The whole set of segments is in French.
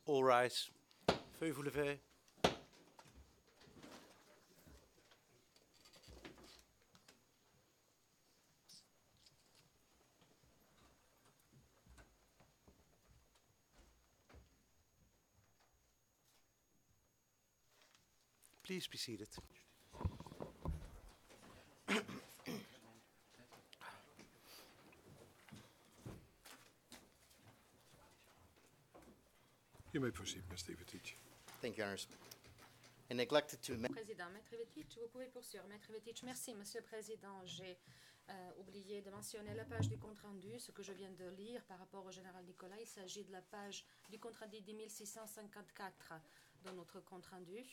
All rise. Feuille vous levez. Please be seated. You may proceed, Mr. Ivetic. Thank you, Honors. I neglected to Président, Maître Ivetic, vous pouvez poursuivre. Maître Ivetic, merci, Monsieur le Président. J'ai oublié de mentionner la page du compte-rendu, ce que je viens de lire par rapport au général Nicolas. Il s'agit de la page du compte-rendu 10654 dans notre compte-rendu.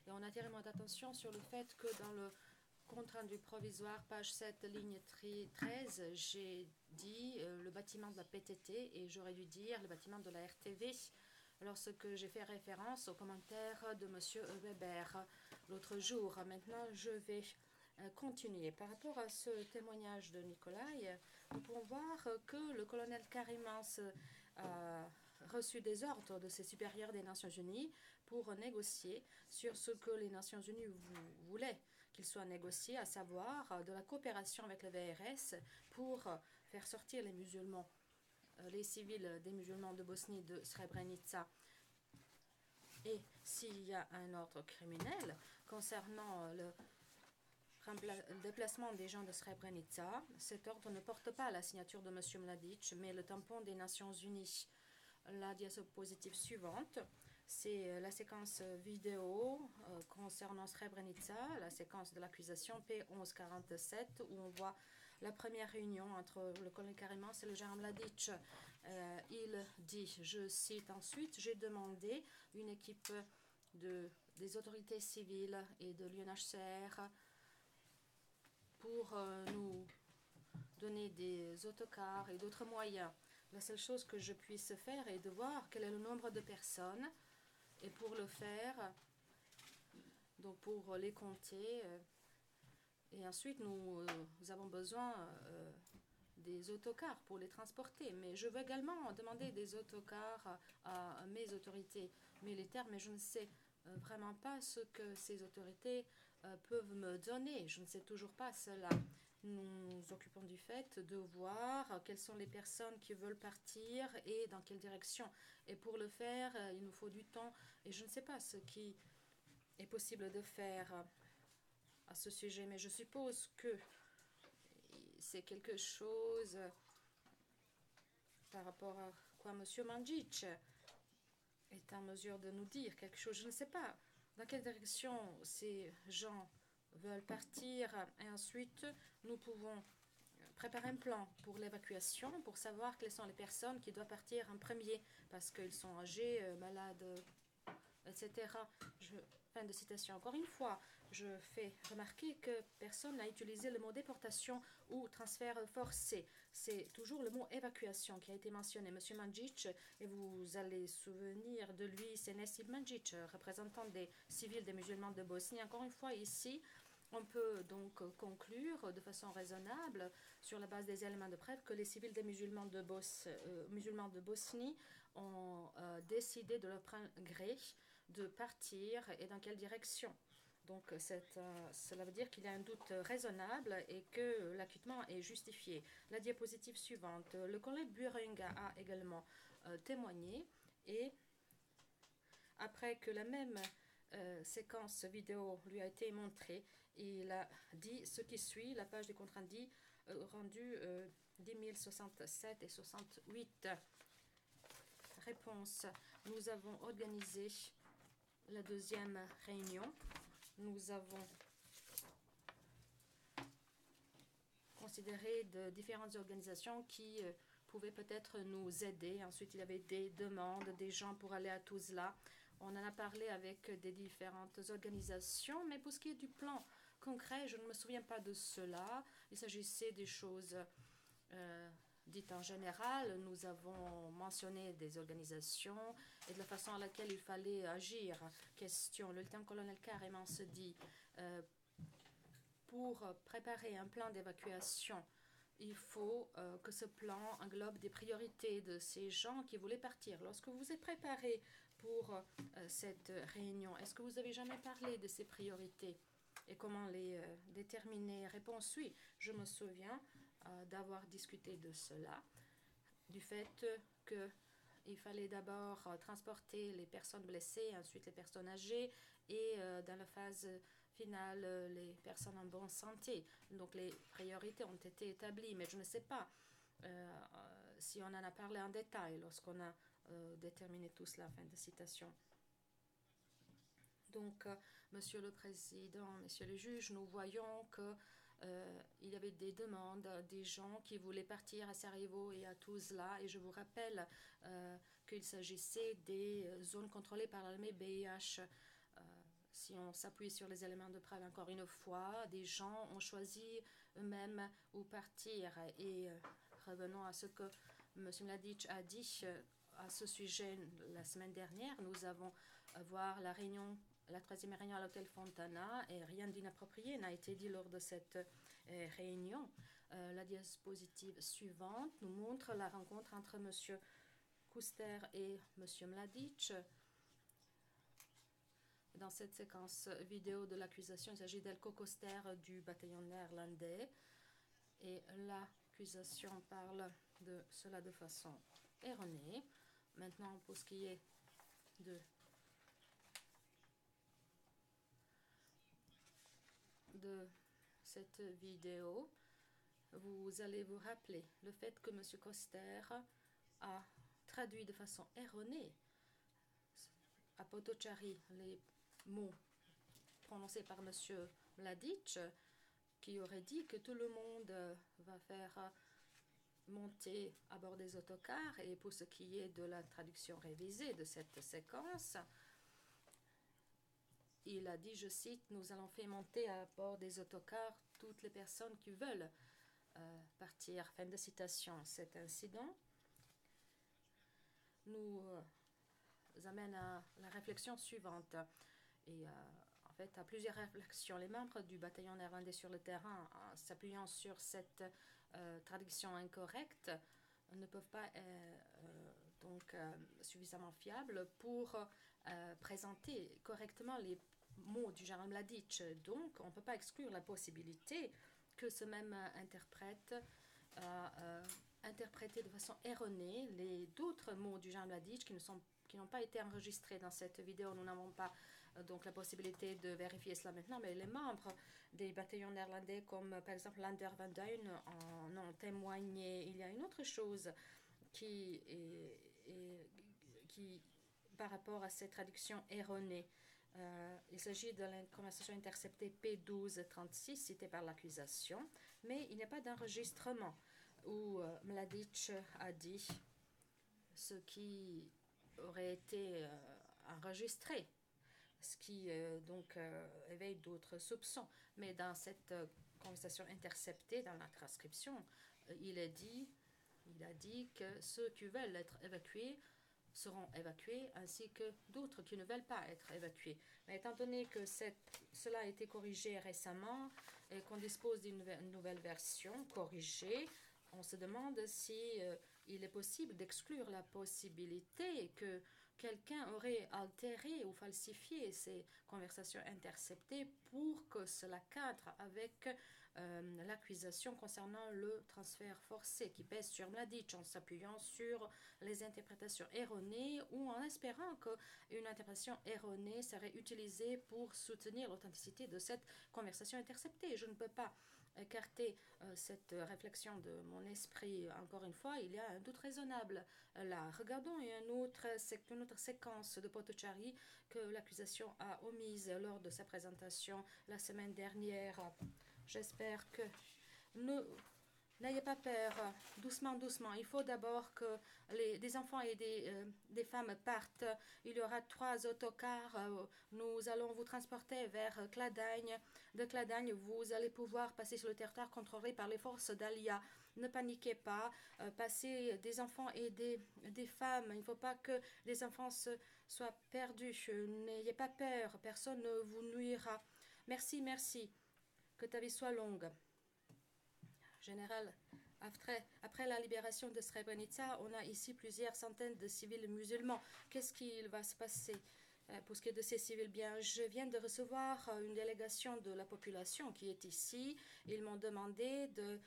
Et on attire mon attention sur le fait que dans le compte-rendu provisoire, page 7, ligne 13, j'ai dit le bâtiment de la PTT et j'aurais dû dire le bâtiment de la RTV lorsque j'ai fait référence aux commentaires de M. Weber l'autre jour. Maintenant, je vais continuer. Par rapport à ce témoignage de Nikolai, nous pouvons voir que le colonel Karimans a reçu des ordres de ses supérieurs des Nations Unies pour négocier sur ce que les Nations Unies voulaient qu'il soit négocié, à savoir de la coopération avec le VRS pour faire sortir les musulmans, les civils des musulmans de Bosnie de Srebrenica. Et s'il y a un ordre criminel concernant le déplacement des gens de Srebrenica, cet ordre ne porte pas la signature de M. Mladic, mais le tampon des Nations Unies. La diapositive suivante, c'est la séquence vidéo concernant Srebrenica, la séquence de l'accusation P1147, où on voit la première réunion entre le colonel Karimans et le général Mladic. Il dit, je cite ensuite, j'ai demandé une équipe des autorités civiles et de l'UNHCR pour nous donner des autocars et d'autres moyens. La seule chose que je puisse faire est de voir quel est le nombre de personnes et pour le faire, donc pour les compter. Et ensuite, nous avons besoin des autocars pour les transporter. Mais je veux également demander des autocars à mes autorités militaires, mais je ne sais vraiment pas ce que ces autorités peuvent me donner. Je ne sais toujours pas cela. Nous nous occupons du fait de voir quelles sont les personnes qui veulent partir et dans quelle direction. Et pour le faire, il nous faut du temps. Et je ne sais pas ce qui est possible de faire à ce sujet, mais je suppose que c'est quelque chose par rapport à quoi M. Mandic est en mesure de nous dire quelque chose. Je ne sais pas dans quelle direction ces gens veulent partir. Et ensuite, nous pouvons préparer un plan pour l'évacuation, pour savoir quelles sont les personnes qui doivent partir en premier, parce qu'ils sont âgés, malades, etc. Fin de citation. Encore une fois, je fais remarquer que personne n'a utilisé le mot déportation ou transfert forcé. C'est toujours le mot évacuation qui a été mentionné. Monsieur Mandic, et vous allez souvenir de lui, c'est Nesib Mandic, représentant des civils des musulmans de Bosnie. Encore une fois, ici, on peut donc conclure de façon raisonnable, sur la base des éléments de preuve, que les civils des musulmans de Bosnie ont décidé de leur plein gré de partir et dans quelle direction. Donc cela veut dire qu'il y a un doute raisonnable et que l'acquittement est justifié. La diapositive suivante. Le collègue Buring a également témoigné et après que la même séquence vidéo lui a été montrée, il a dit ce qui suit, la page du compte rendu 10 067 et 68. Réponse. Nous avons organisé la deuxième réunion. Nous avons considéré de différentes organisations qui pouvaient peut-être nous aider. Ensuite, il y avait des demandes des gens pour aller à Tuzla. On en a parlé avec des différentes organisations, mais pour ce qui est du plan concret, je ne me souviens pas de cela. Il s'agissait des choses dites en général. Nous avons mentionné des organisations et de la façon à laquelle il fallait agir. Question. Le lieutenant-colonel Karimans se dit pour préparer un plan d'évacuation, il faut que ce plan englobe des priorités de ces gens qui voulaient partir. Lorsque vous êtes préparé pour cette réunion. Est-ce que vous avez jamais parlé de ces priorités et comment les déterminer? Réponse oui, je me souviens d'avoir discuté de cela, du fait qu'il fallait d'abord transporter les personnes blessées, ensuite les personnes âgées et dans la phase finale, les personnes en bonne santé. Donc les priorités ont été établies, mais je ne sais pas si on en a parlé en détail lorsqu'on a déterminé tout cela. Fin de citation. Donc, Monsieur le Président, Messieurs les juges, nous voyons que il y avait des demandes des gens qui voulaient partir à Sarajevo et à Tuzla. Et je vous rappelle qu'il s'agissait des zones contrôlées par l'armée BIH. Si on s'appuie sur les éléments de preuve encore une fois, des gens ont choisi eux-mêmes où partir. Et revenons à ce que M. Mladic a dit à ce sujet la semaine dernière. Nous avons voir la réunion, la troisième réunion à l'hôtel Fontana, et rien d'inapproprié n'a été dit lors de cette réunion. La diapositive suivante nous montre la rencontre entre M. Kuster et M. Mladic. Dans cette séquence vidéo de l'accusation, il s'agit d'Elko Koster du bataillon néerlandais. Et l'accusation parle de cela de façon erronée. Maintenant, pour ce qui est de cette vidéo, vous allez vous rappeler le fait que M. Koster a traduit de façon erronée à Potocari les mots prononcés par M. Mladic, qui aurait dit que tout le monde va faire monter à bord des autocars. Et pour ce qui est de la traduction révisée de cette séquence, il a dit, je cite, « Nous allons faire monter à bord des autocars toutes les personnes qui veulent partir ». Fin de citation. Cet incident nous amène à la réflexion suivante. Et en fait, à plusieurs réflexions. Les membres du bataillon néerlandais sur le terrain, en s'appuyant sur cette traduction incorrecte, ne peuvent pas donc suffisamment fiables pour présenter correctement les mots du général Mladic. Donc, on ne peut pas exclure la possibilité que ce même interprète a interprété de façon erronée les d'autres mots du général Mladic qui n'ont pas été enregistrés dans cette vidéo. Nous n'avons pas donc la possibilité de vérifier cela maintenant, mais les membres des bataillons néerlandais, comme par exemple Lander Van Duyn, en ont témoigné. Il y a une autre chose qui par rapport à cette traduction erronée. Il s'agit de la conversation interceptée P1236 citée par l'accusation, mais il n'y a pas d'enregistrement où Mladic a dit ce qui aurait été enregistré, ce qui donc éveille d'autres soupçons. Mais dans cette conversation interceptée, dans la transcription, il a dit que ceux qui veulent être évacués seront évacués, ainsi que d'autres qui ne veulent pas être évacués. Mais étant donné que cela a été corrigé récemment et qu'on dispose d'une nouvelle version corrigée, on se demande si il est possible d'exclure la possibilité que quelqu'un aurait altéré ou falsifié ces conversations interceptées pour que cela cadre avec l'accusation concernant le transfert forcé qui pèse sur Mladic, en s'appuyant sur les interprétations erronées ou en espérant qu'une interprétation erronée serait utilisée pour soutenir l'authenticité de cette conversation interceptée. Je ne peux pas écarter cette réflexion de mon esprit. Encore une fois, il y a un doute raisonnable là. Regardons une autre séquence de Potocari que l'accusation a omise lors de sa présentation la semaine dernière. J'espère que n'ayez pas peur, doucement, doucement. Il faut d'abord que des enfants et des femmes partent. Il y aura 3 autocars. Nous allons vous transporter vers Cladagne. De Cladagne, vous allez pouvoir passer sur le territoire contrôlé par les forces d'Alia. Ne paniquez pas. Passez des enfants et des femmes. Il ne faut pas que les enfants soient perdus. N'ayez pas peur. Personne ne vous nuira. Merci, merci. Que ta vie soit longue. Général Après la libération de Srebrenica, on a ici plusieurs centaines de civils musulmans. Qu'est-ce qu'il va se passer pour ce qui est de ces civils? Bien, je viens de recevoir une délégation de la population qui est ici. Ils m'ont demandé de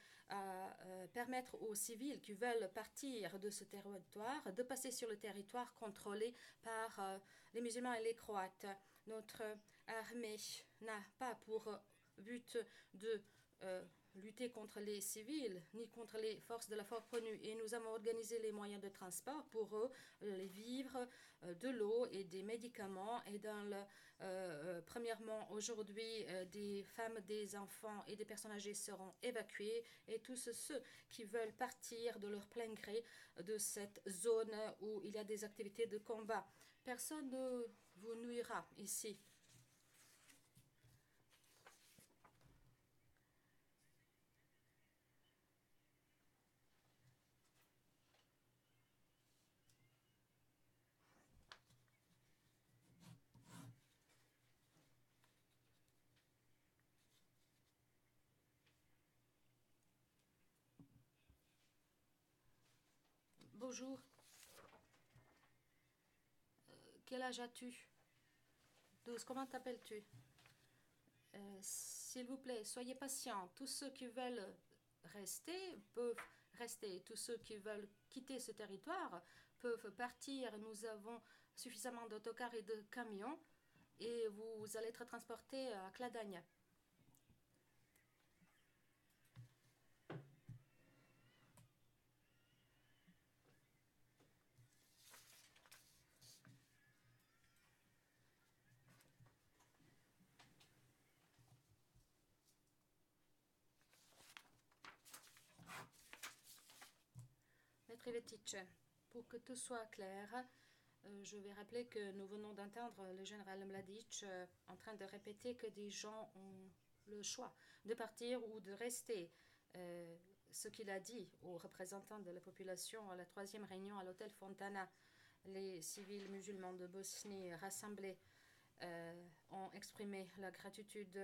permettre aux civils qui veulent partir de ce territoire de passer sur le territoire contrôlé par les musulmans et les Croates. Notre armée n'a pas pour but de lutter contre les civils ni contre les forces de la force connue. Et nous avons organisé les moyens de transport pour eux, les vivres, de l'eau et des médicaments. Et premièrement, aujourd'hui, des femmes, des enfants et des personnes âgées seront évacuées. Et tous ceux qui veulent partir de leur plein gré de cette zone où il y a des activités de combat. Personne ne vous nuira ici. Bonjour. Quel âge as-tu? 12. Comment t'appelles-tu? S'il vous plaît, soyez patients. Tous ceux qui veulent rester peuvent rester. Tous ceux qui veulent quitter ce territoire peuvent partir. Nous avons suffisamment d'autocars et de camions et vous allez être transportés à Cladagne. Maître Ivetic, pour que tout soit clair, je vais rappeler que nous venons d'entendre le général Mladic en train de répéter que des gens ont le choix de partir ou de rester. Ce qu'il a dit aux représentants de la population à la 3e réunion à l'hôtel Fontana, les civils musulmans de Bosnie rassemblés ont exprimé leur gratitude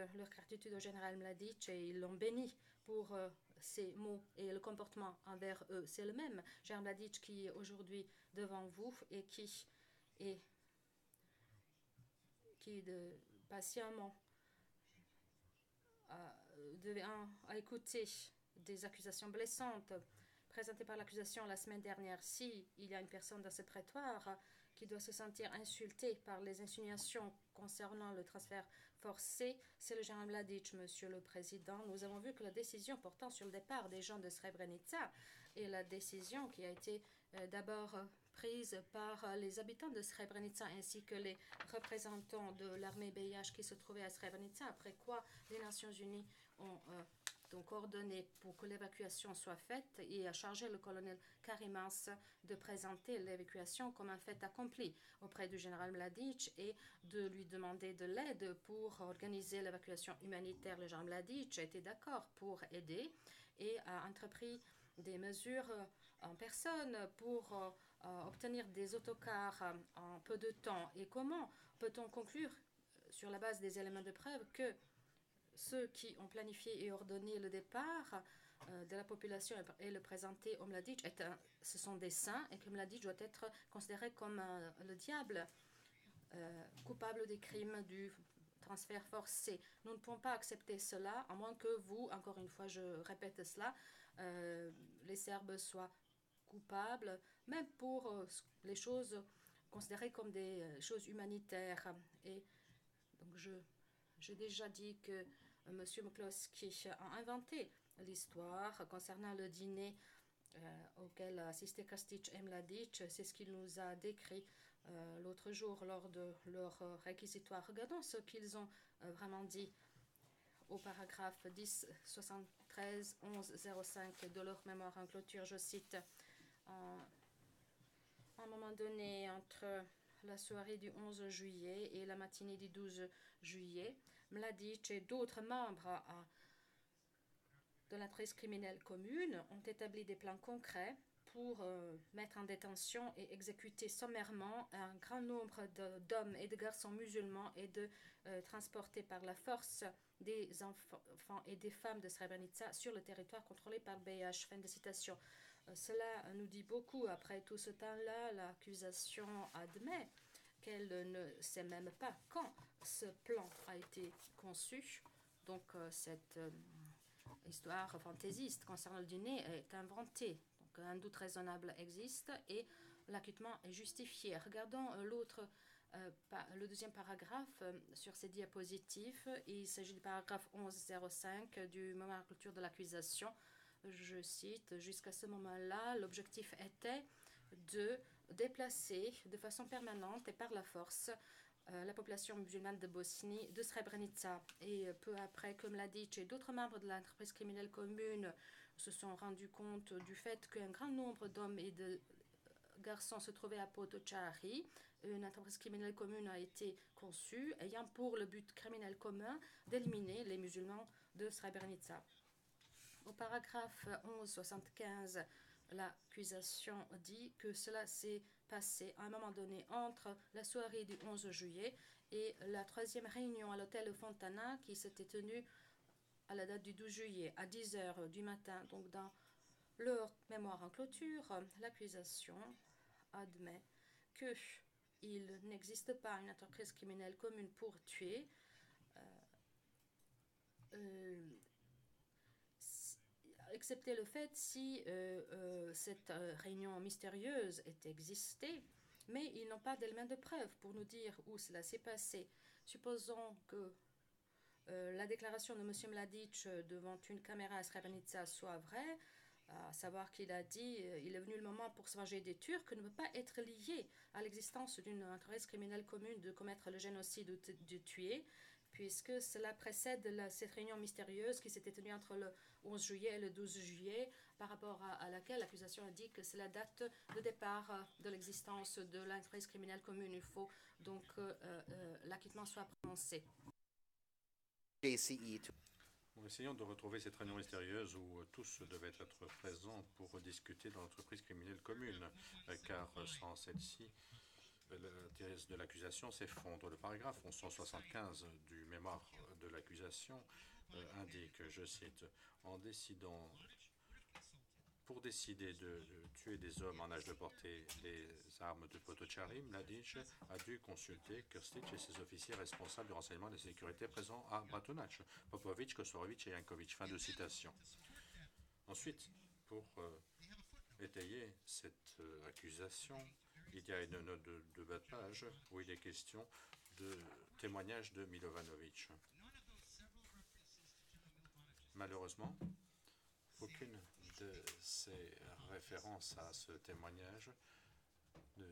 au général Mladic et ils l'ont béni pour ces mots et le comportement envers eux. C'est le même général Mladic qui est aujourd'hui devant vous et qui patiemment a écouté des accusations blessantes présentées par l'accusation la semaine dernière. Si il y a une personne dans ce prétoire qui doit se sentir insultée par les insinuations concernant le transfert forcé, c'est le général Mladic, Monsieur le Président. Nous avons vu que la décision portant sur le départ des gens de Srebrenica et la décision qui a été d'abord prise par les habitants de Srebrenica ainsi que les représentants de l'armée BIH qui se trouvaient à Srebrenica, après quoi les Nations Unies ont donc ordonné pour que l'évacuation soit faite et a chargé le colonel Karimans de présenter l'évacuation comme un fait accompli auprès du général Mladic et de lui demander de l'aide pour organiser l'évacuation humanitaire. Le général Mladic a été d'accord pour aider et a entrepris des mesures en personne pour obtenir des autocars en peu de temps. Et comment peut-on conclure sur la base des éléments de preuve que ceux qui ont planifié et ordonné le départ de la population et le présenter au Mladic, ce sont des saints et que Mladic doit être considéré comme le diable, coupable des crimes du transfert forcé. Nous ne pouvons pas accepter cela, à moins que vous, encore une fois, je répète cela, les Serbes soient coupables, même pour les choses considérées comme des choses humanitaires. Et donc j'ai déjà dit que M. McCloskey a inventé l'histoire concernant le dîner auquel a assisté Krstić et Mladic. C'est ce qu'il nous a décrit l'autre jour lors de leur réquisitoire. Regardons ce qu'ils ont vraiment dit au paragraphe 10, 73, 11, 05 de leur mémoire en clôture. Je cite, à un moment donné, entre la soirée du 11 juillet et la matinée du 12 juillet, Mladic et d'autres membres de l'entreprise criminelle commune ont établi des plans concrets pour mettre en détention et exécuter sommairement un grand nombre d'hommes et de garçons musulmans et de transporter par la force des enfants et des femmes de Srebrenica sur le territoire contrôlé par le BH. Fin de citation. Cela nous dit beaucoup. Après tout ce temps-là, l'accusation admet qu'elle ne sait même pas quand ce plan a été conçu. Donc cette histoire fantaisiste concernant le dîner est inventée. Donc un doute raisonnable existe et l'acquittement est justifié. Regardons le deuxième paragraphe sur ces diapositives. Il s'agit du paragraphe 1105 du mémoire de clôture de l'accusation. Je cite, jusqu'à ce moment-là, l'objectif était de déplacer de façon permanente et par la force la population musulmane de Bosnie, de Srebrenica. Et peu après, comme l'a dit, et d'autres membres de l'entreprise criminelle commune se sont rendus compte du fait qu'un grand nombre d'hommes et de garçons se trouvaient à Potocari. Une entreprise criminelle commune a été conçue ayant pour le but criminel commun d'éliminer les musulmans de Srebrenica. Au paragraphe 1175, l'accusation dit que cela s'est passé à un moment donné entre la soirée du 11 juillet et la troisième réunion à l'hôtel Fontana qui s'était tenue à la date du 12 juillet à 10 h du matin. Donc dans leur mémoire en clôture, l'accusation admet qu'il n'existe pas une entreprise criminelle commune pour tuer. Excepté le fait si cette réunion mystérieuse ait existé, mais ils n'ont pas d'éléments de preuve pour nous dire où cela s'est passé. Supposons que la déclaration de M. Mladic devant une caméra à Srebrenica soit vraie, à savoir qu'il a dit il est venu le moment pour se venger des Turcs, ne peut pas être lié à l'existence d'une entreprise criminelle commune de commettre le génocide ou de tuer, puisque cela précède cette réunion mystérieuse qui s'était tenue entre le 11 juillet et le 12 juillet, par rapport à laquelle l'accusation a dit que c'est la date de départ de l'existence de l'entreprise criminelle commune. Il faut donc que l'acquittement soit prononcé. JCE to Nous essayons de retrouver cette réunion mystérieuse où tous devaient être présents pour discuter de l'entreprise criminelle commune, car sans celle-ci, la thèse de l'accusation s'effondre. Le paragraphe 1175 du mémoire de l'accusation indique, je cite, pour décider de tuer des hommes en âge de porter les armes de Potocari, Mladic a dû consulter Krstić et ses officiers responsables du renseignement et de la sécurité présents à Bratunac, Popovic, Kostorovic et Jankovic. Fin de citation. Ensuite, pour étayer cette accusation, il y a une note de bas de page où il est question de témoignage de Milovanovic. Malheureusement, aucune de ces références à ce témoignage ne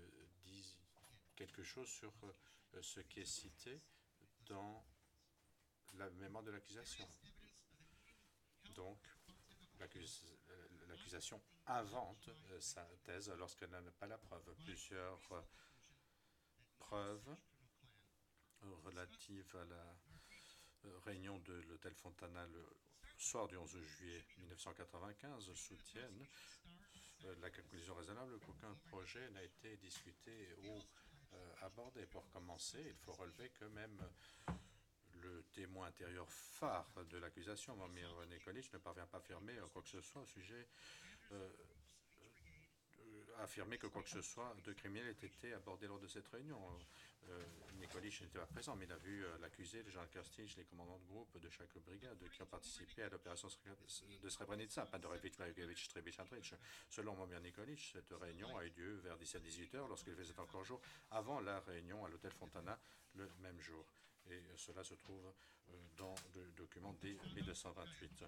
dit quelque chose sur ce qui est cité dans la mémoire de l'accusation. Donc, l'accusation invente sa thèse lorsqu'elle n'a pas la preuve. Plusieurs preuves relatives à la réunion de l'hôtel Fontana le soir du 11 juillet 1995 soutiennent la conclusion raisonnable qu'aucun projet n'a été discuté ou abordé. Pour commencer, il faut relever que même le témoin intérieur phare de l'accusation, Momir Nikolic, ne parvient pas à affirmer quoi que ce soit au sujet affirmer que quoi que ce soit de criminel ait été abordé lors de cette réunion. Nikolic n'était pas présent, mais il a vu l'accusé, le général Krstić, les commandants de groupe de chaque brigade qui ont participé à l'opération de Srebrenica, Pandorevic, Blagojevic, Trebic, Andrić. Selon Momir Nikolic, cette réunion a eu lieu vers 17-18 heures lorsqu'il faisait encore jour, avant la réunion à l'hôtel Fontana le même jour. Et cela se trouve dans le document dès 1228.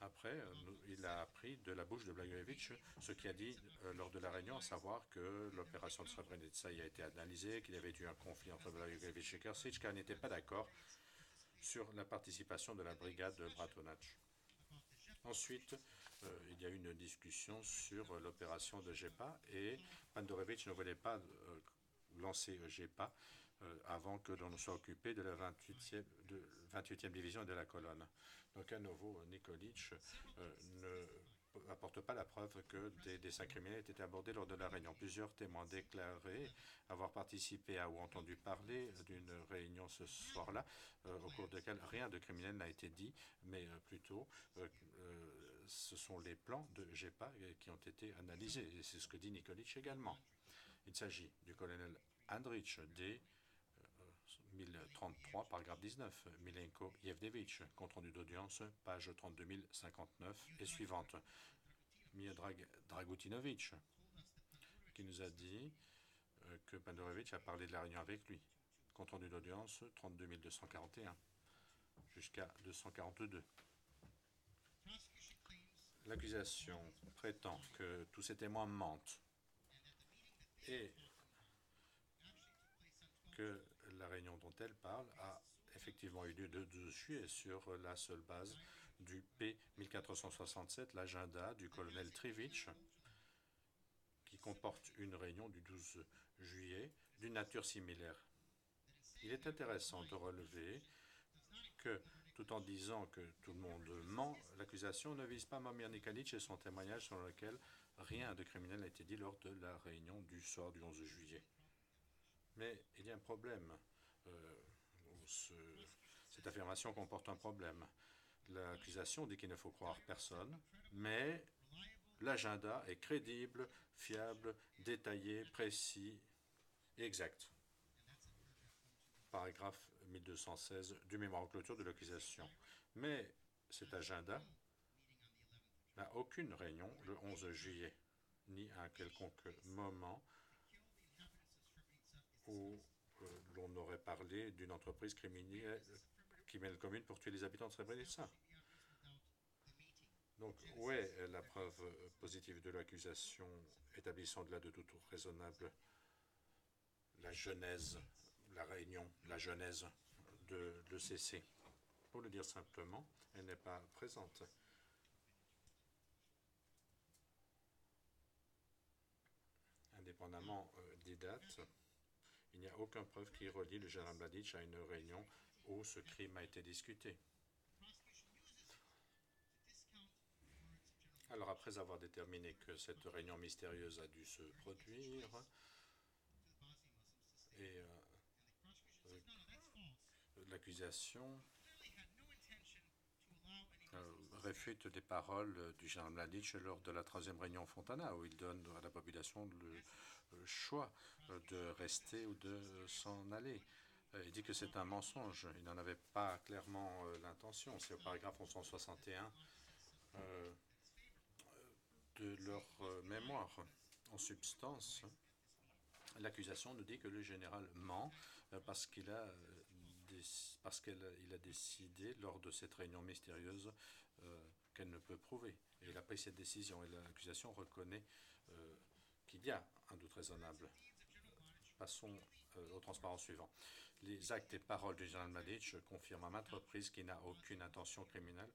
Après, il a appris de la bouche de Blagojevic ce qu'il a dit lors de la réunion, à savoir que l'opération de Srebrenica a été analysée, qu'il y avait eu un conflit entre Blagojevic et Krstić, car il n'était pas d'accord sur la participation de la brigade de Bratunac. Ensuite, il y a eu une discussion sur l'opération de GEPA et Pandorevic ne voulait pas lancer GEPA avant que l'on soit occupé de la 28e division et de la colonne. Donc à nouveau, Nikolic ne n'apporte pas la preuve que des dessins criminels étaient abordés lors de la réunion. Plusieurs témoins déclarés avoir participé à ou entendu parler d'une réunion ce soir-là, au cours de laquelle rien de criminel n'a été dit, mais plutôt ce sont les plans de GEPA qui ont été analysés. Et c'est ce que dit Nikolic également. Il s'agit du colonel Andrich D. 1033, paragraphe 19, Milenko Yevdevich, compte rendu d'audience, page 32 059 et suivante. Miodrag Dragutinovic, qui nous a dit que Pandorovitch a parlé de la réunion avec lui. Compte rendu d'audience, 32 241 jusqu'à 242. L'accusation prétend que tous ces témoins mentent et que la réunion dont elle parle a effectivement eu lieu le 12 juillet sur la seule base du P1467, l'agenda du colonel Trivitch, qui comporte une réunion du 12 juillet d'une nature similaire. Il est intéressant de relever que, tout en disant que tout le monde ment, l'accusation ne vise pas Momir Nikolic et son témoignage selon lequel rien de criminel n'a été dit lors de la réunion du soir du 11 juillet. Mais il y a un problème. Cette affirmation comporte un problème. L'accusation dit qu'il ne faut croire personne, mais l'agenda est crédible, fiable, détaillé, précis et exact. Paragraphe 1216 du mémoire en clôture de l'accusation. Mais cet agenda n'a aucune réunion le 11 juillet, ni à un quelconque moment où l'on aurait parlé d'une entreprise criminelle commune pour tuer les habitants de Srebrenica. Donc, où est la preuve positive de l'accusation établissant au-delà de tout raisonnable la genèse, la réunion, la genèse de l'ECC? Pour le dire simplement, elle n'est pas présente. Indépendamment des dates, il n'y a aucune preuve qui relie le général Mladic à une réunion où ce crime a été discuté. Alors, après avoir déterminé que cette réunion mystérieuse a dû se produire, et l'accusation réfute des paroles du général Mladic lors de la 13e réunion Fontana, où il donne à la population le choix de rester ou de s'en aller. Il dit que c'est un mensonge. Il n'en avait pas clairement l'intention. C'est au paragraphe 1161 de leur mémoire. En substance, l'accusation nous dit que le général ment parce qu'il a décidé lors de cette réunion mystérieuse qu'elle ne peut prouver. Et il a pris cette décision et l'accusation reconnaît qu'il y a un doute raisonnable. Passons au transparent suivant. Les actes et paroles du général Mladic confirment à maintes reprises qu'il n'a aucune intention criminelle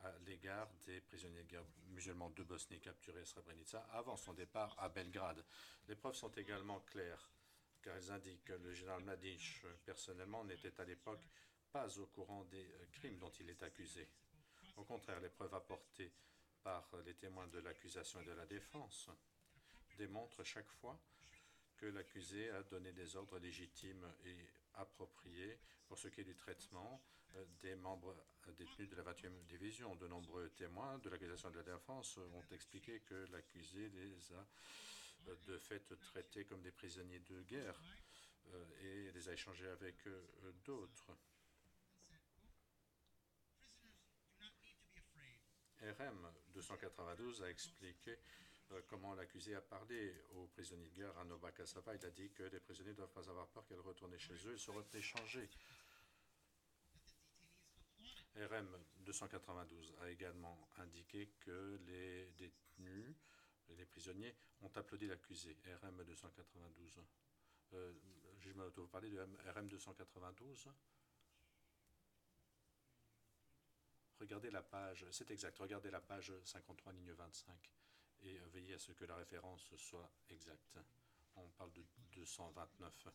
à l'égard des prisonniers de guerre musulmans de Bosnie capturés à Srebrenica avant son départ à Belgrade. Les preuves sont également claires, car elles indiquent que le général Mladic, personnellement, n'était à l'époque pas au courant des crimes dont il est accusé. Au contraire, les preuves apportées par les témoins de l'accusation et de la défense démontrent chaque fois que l'accusé a donné des ordres légitimes et appropriés pour ce qui est du traitement des membres détenus de la 20e division. De nombreux témoins de l'accusation et de la défense ont expliqué que l'accusé les a de fait traités comme des prisonniers de guerre et les a échangés avec d'autres. RM 292 a expliqué comment l'accusé a parlé aux prisonniers de guerre à Nova Kasava. Il a dit que les prisonniers ne doivent pas avoir peur qu'elles retournent chez eux et seront échangés. RM 292 a également indiqué que les détenus, les prisonniers, ont applaudi l'accusé. RM 292. Je me vous parler de RM 292. Regardez la page, c'est exact, regardez la page 53, ligne 25, et veillez à ce que la référence soit exacte. On parle de 229.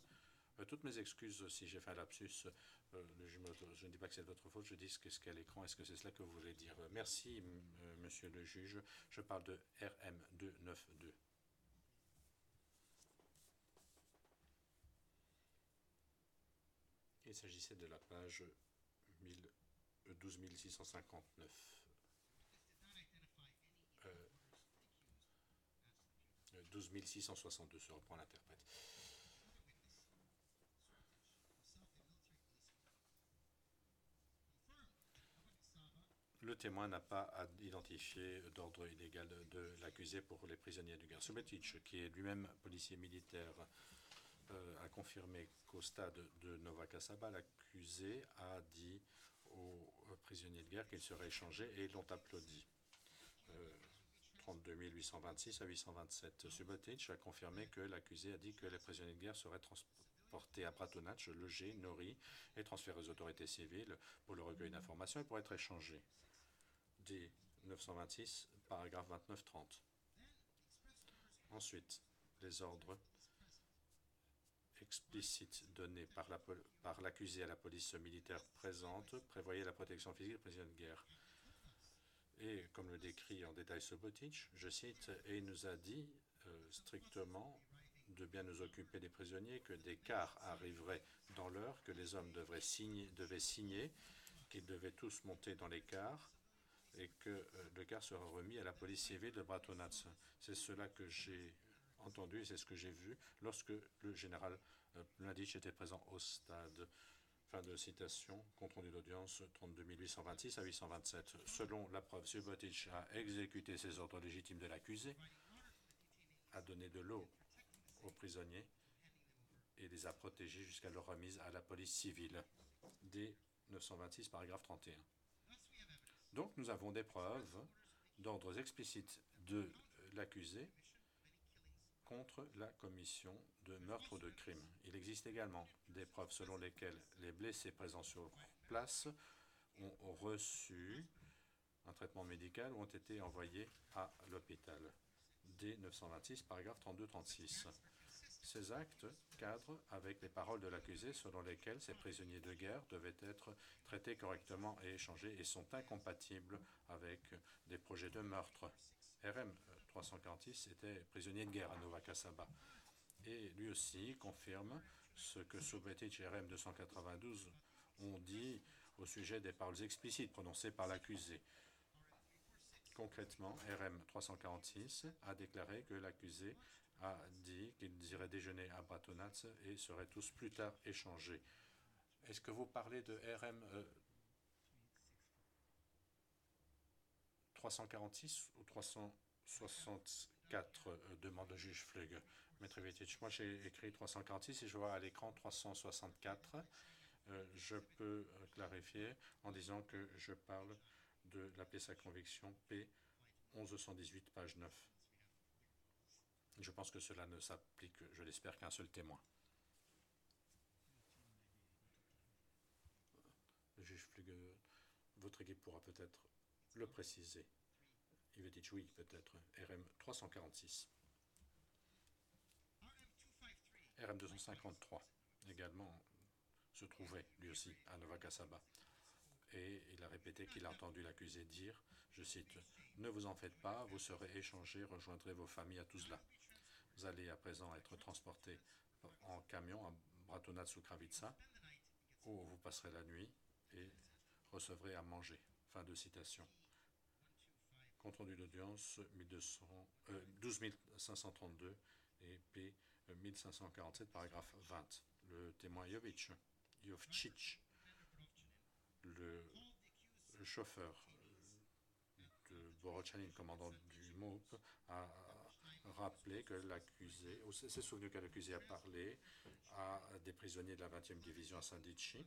Toutes mes excuses si j'ai fait un lapsus. Je ne dis pas que c'est de votre faute, je dis ce qu'est à l'écran. Est-ce que c'est cela que vous voulez dire? Merci, monsieur le juge. Je parle de RM292. Il s'agissait de la page 12659. 12662 se reprend l'interprète. Le témoin n'a pas à identifier d'ordre illégal de l'accusé pour les prisonniers de guerre. Subotic, qui est lui-même policier militaire, a confirmé qu'au stade de Nova Kasaba, l'accusé a dit aux prisonniers de guerre qu'ils seraient échangés et ils l'ont applaudi. 32 826 à 827. Subotic a confirmé que l'accusé a dit que les prisonniers de guerre seraient transportés à Bratunac, logés, nourris et transférés aux autorités civiles pour le recueil d'informations et pour être échangés. D 926, paragraphe 29-30. Ensuite, les ordres explicites donnés par l'accusé à la police militaire présente prévoyaient la protection physique des prisonniers de guerre. Et comme le décrit en détail Subotic, je cite, « Et il nous a dit strictement de bien nous occuper des prisonniers, que des cars arriveraient dans l'heure, que les hommes devaient signer, qu'ils devaient tous monter dans les cars, et que le car sera remis à la police civile de Bratunac. » C'est cela que j'ai entendu et c'est ce que j'ai vu lorsque le général Mladic était présent au stade. Fin de citation, compte rendu d'audience 32 826 à 827. Selon la preuve, Subotic a exécuté ses ordres légitimes de l'accusé, a donné de l'eau aux prisonniers et les a protégés jusqu'à leur remise à la police civile. D 926, paragraphe 31. Donc nous avons des preuves d'ordres explicites de l'accusé contre la commission de meurtre ou de crime. Il existe également des preuves selon lesquelles les blessés présents sur place ont reçu un traitement médical ou ont été envoyés à l'hôpital. D 926, paragraphe 32-36. Ces actes cadrent avec les paroles de l'accusé selon lesquelles ces prisonniers de guerre devaient être traités correctement et échangés et sont incompatibles avec des projets de meurtre. RM 346 était prisonnier de guerre à Nova Kasaba et lui aussi confirme ce que Subotic et RM 292 ont dit au sujet des paroles explicites prononcées par l'accusé. Concrètement, RM 346 a déclaré que l'accusé a dit qu'ils iraient déjeuner à Bratunac et seraient tous plus tard échangés. Est-ce que vous parlez de RM 346 ou 364 demande le juge Flug. Maître Vitic, moi j'ai écrit 346 et je vois à l'écran 364. Je peux clarifier en disant que je parle de la pièce à conviction P 1118, page 9. Je pense que cela ne s'applique, je l'espère, qu'à un seul témoin. Le juge Flug, votre équipe pourra peut-être le préciser. Ivetic, oui, peut-être. RM 346. RM 253, également, se trouvait, lui aussi, à Nova Kasaba. Et il a répété qu'il a entendu l'accusé dire, je cite, « Ne vous en faites pas, vous serez échangés, rejoindrez vos familles à Tuzla. Vous allez à présent être transportés en camion à Bratunac ou Kravica, où vous passerez la nuit et recevrez à manger. » Fin de citation. Compte rendu d'audience 12 532 et P 1547, paragraphe 20. Le témoin Jovcic, le chauffeur de Borochanine, commandant du MOUP, a rappelé que l'accusé, s'est souvenu que l'accusé a parlé à des prisonniers de la 20e division à Sandici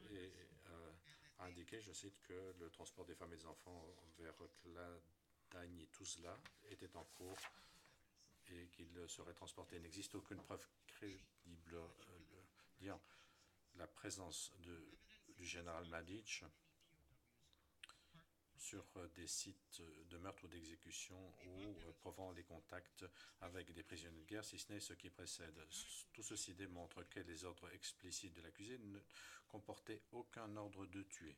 et a indiqué, je cite, que le transport des femmes et des enfants vers Kladagne et Tuzla était en cours et qu'ils seraient transportés. Il n'existe aucune preuve crédible liant la présence du général Mladic sur des sites de meurtre ou d'exécution ou prouvant les contacts avec des prisonniers de guerre, si ce n'est ce qui précède. Tout ceci démontre que les ordres explicites de l'accusé ne comportaient aucun ordre de tuer.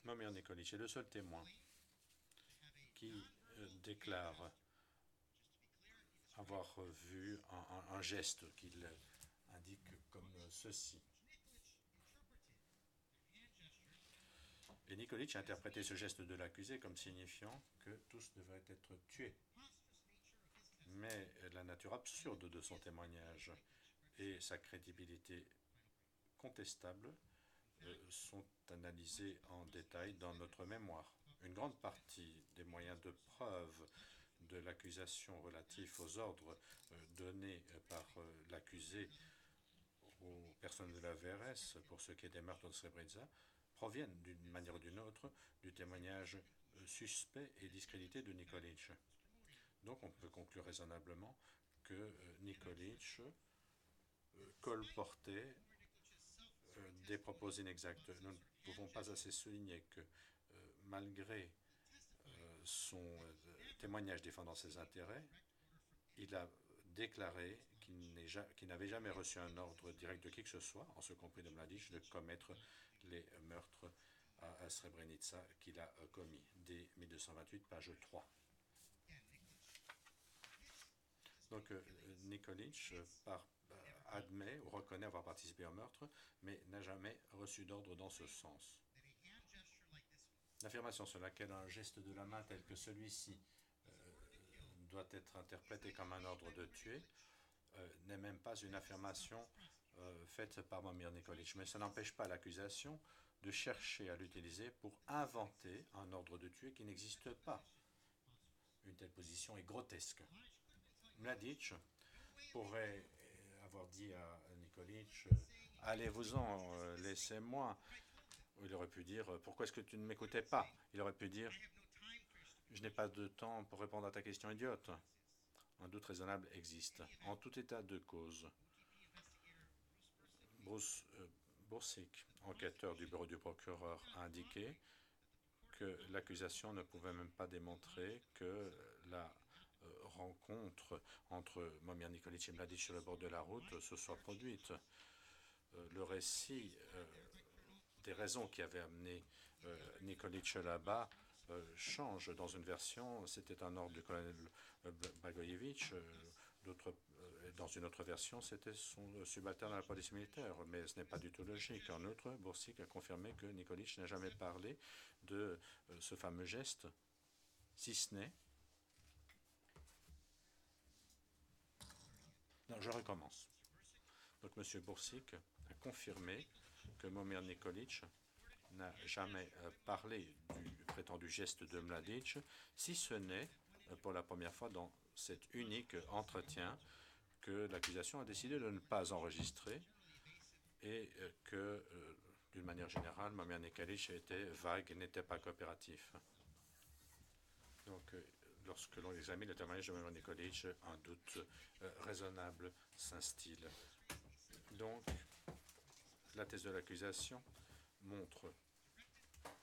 Momir Nikolić est le seul témoin qui déclare avoir vu un geste qu'il indique comme ceci. Et Nikolić a interprété ce geste de l'accusé comme signifiant que tous devraient être tués. Mais la nature absurde de son témoignage et sa crédibilité contestable sont analysés en détail dans notre mémoire. Une grande partie des moyens de preuve de l'accusation relatifs aux ordres donnés par l'accusé aux personnes de la VRS pour ce qui est des meurtres de Srebrenica proviennent d'une manière ou d'une autre du témoignage suspect et discrédité de Nikolić. Donc on peut conclure raisonnablement que Nikolić colportait des propos inexacts. Nous ne pouvons pas assez souligner que malgré son témoignage défendant ses intérêts, il a déclaré qu'il n'avait jamais reçu un ordre direct de qui que ce soit, en ce compris de Mladić, de commettre les meurtres à Srebrenica qu'il a commis, dès 1228, page 3. Donc Nikolić admet ou reconnaît avoir participé au meurtre, mais n'a jamais reçu d'ordre dans ce sens. L'affirmation sur laquelle un geste de la main tel que celui-ci doit être interprété comme un ordre de tuer n'est même pas une affirmation faite par Momir Nikolić, mais ça n'empêche pas l'accusation de chercher à l'utiliser pour inventer un ordre de tuer qui n'existe pas. Une telle position est grotesque. Mladić pourrait avoir dit à Nikolić « Allez-vous-en, laissez-moi ». Il aurait pu dire « Pourquoi est-ce que tu ne m'écoutais pas ?» Il aurait pu dire « Je n'ai pas de temps pour répondre à ta question idiote ». Un doute raisonnable existe. En tout état de cause, Bruce Boursic, enquêteur du bureau du procureur, a indiqué que l'accusation ne pouvait même pas démontrer que la rencontre entre Momir Nikolić et Mladić sur le bord de la route se soit produite. Le récit des raisons qui avaient amené Nikolić là-bas change. Dans une version, c'était un ordre du colonel Blagojević. Dans une autre version, c'était son subalterne à la police militaire. Mais ce n'est pas du tout logique. En outre, Boursic a confirmé que Nikolić n'a jamais parlé de ce fameux geste, si ce n'est... Non, je recommence. Donc, M. Boursic a confirmé que Momir Nikolić n'a jamais parlé du prétendu geste de Mladić, si ce n'est pour la première fois dans cet unique entretien que l'accusation a décidé de ne pas enregistrer et que, d'une manière générale, Momir Nikolić était vague et n'était pas coopératif. Donc, lorsque l'on examine le témoignage de Momir Nikolić, un doute raisonnable s'instille. Donc, la thèse de l'accusation montre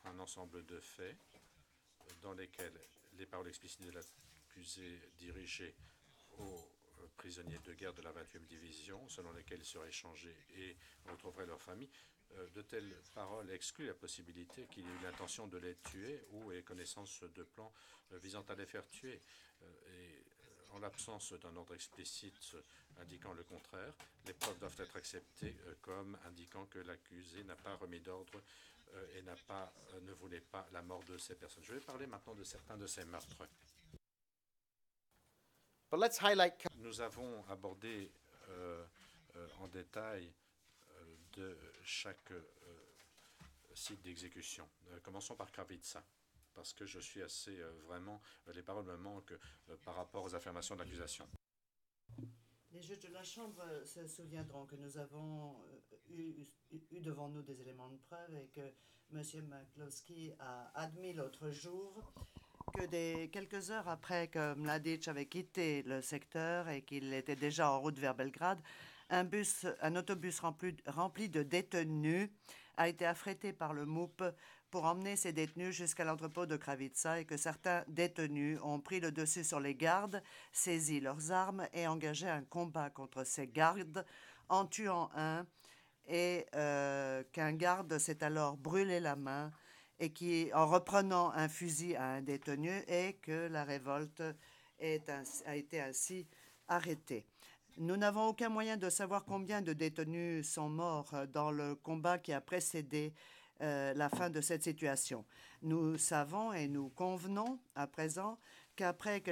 un ensemble de faits dans lesquels les paroles explicites de l'accusé dirigées aux prisonniers de guerre de la 28e division, selon lesquels ils seraient échangés et retrouveraient leur famille, de telles paroles excluent la possibilité qu'il y ait eu l'intention de les tuer ou ait connaissance de plans visant à les faire tuer. Et en l'absence d'un ordre explicite indiquant le contraire, les preuves doivent être acceptées comme indiquant que l'accusé n'a pas remis d'ordre et ne voulait pas la mort de ces personnes. Je vais parler maintenant de certains de ces meurtres. But let's highlight... Nous avons abordé en détail de chaque site d'exécution. Commençons par Kravica, parce que je suis assez vraiment... les paroles me manquent par rapport aux affirmations de l'accusation. Les juges de la Chambre se souviendront que nous avons eu devant nous des éléments de preuve et que M. McCloskey a admis l'autre jour que quelques heures après que Mladić avait quitté le secteur et qu'il était déjà en route vers Belgrade, un autobus rempli de détenus a été affrété par le MOUP pour emmener ces détenus jusqu'à l'entrepôt de Kravitsa et que certains détenus ont pris le dessus sur les gardes, saisi leurs armes et engagé un combat contre ces gardes en tuant un et qu'un garde s'est alors brûlé la main et en reprenant un fusil à un détenu et que la révolte a été ainsi arrêtée. Nous n'avons aucun moyen de savoir combien de détenus sont morts dans le combat qui a précédé la fin de cette situation. Nous savons et nous convenons à présent qu'après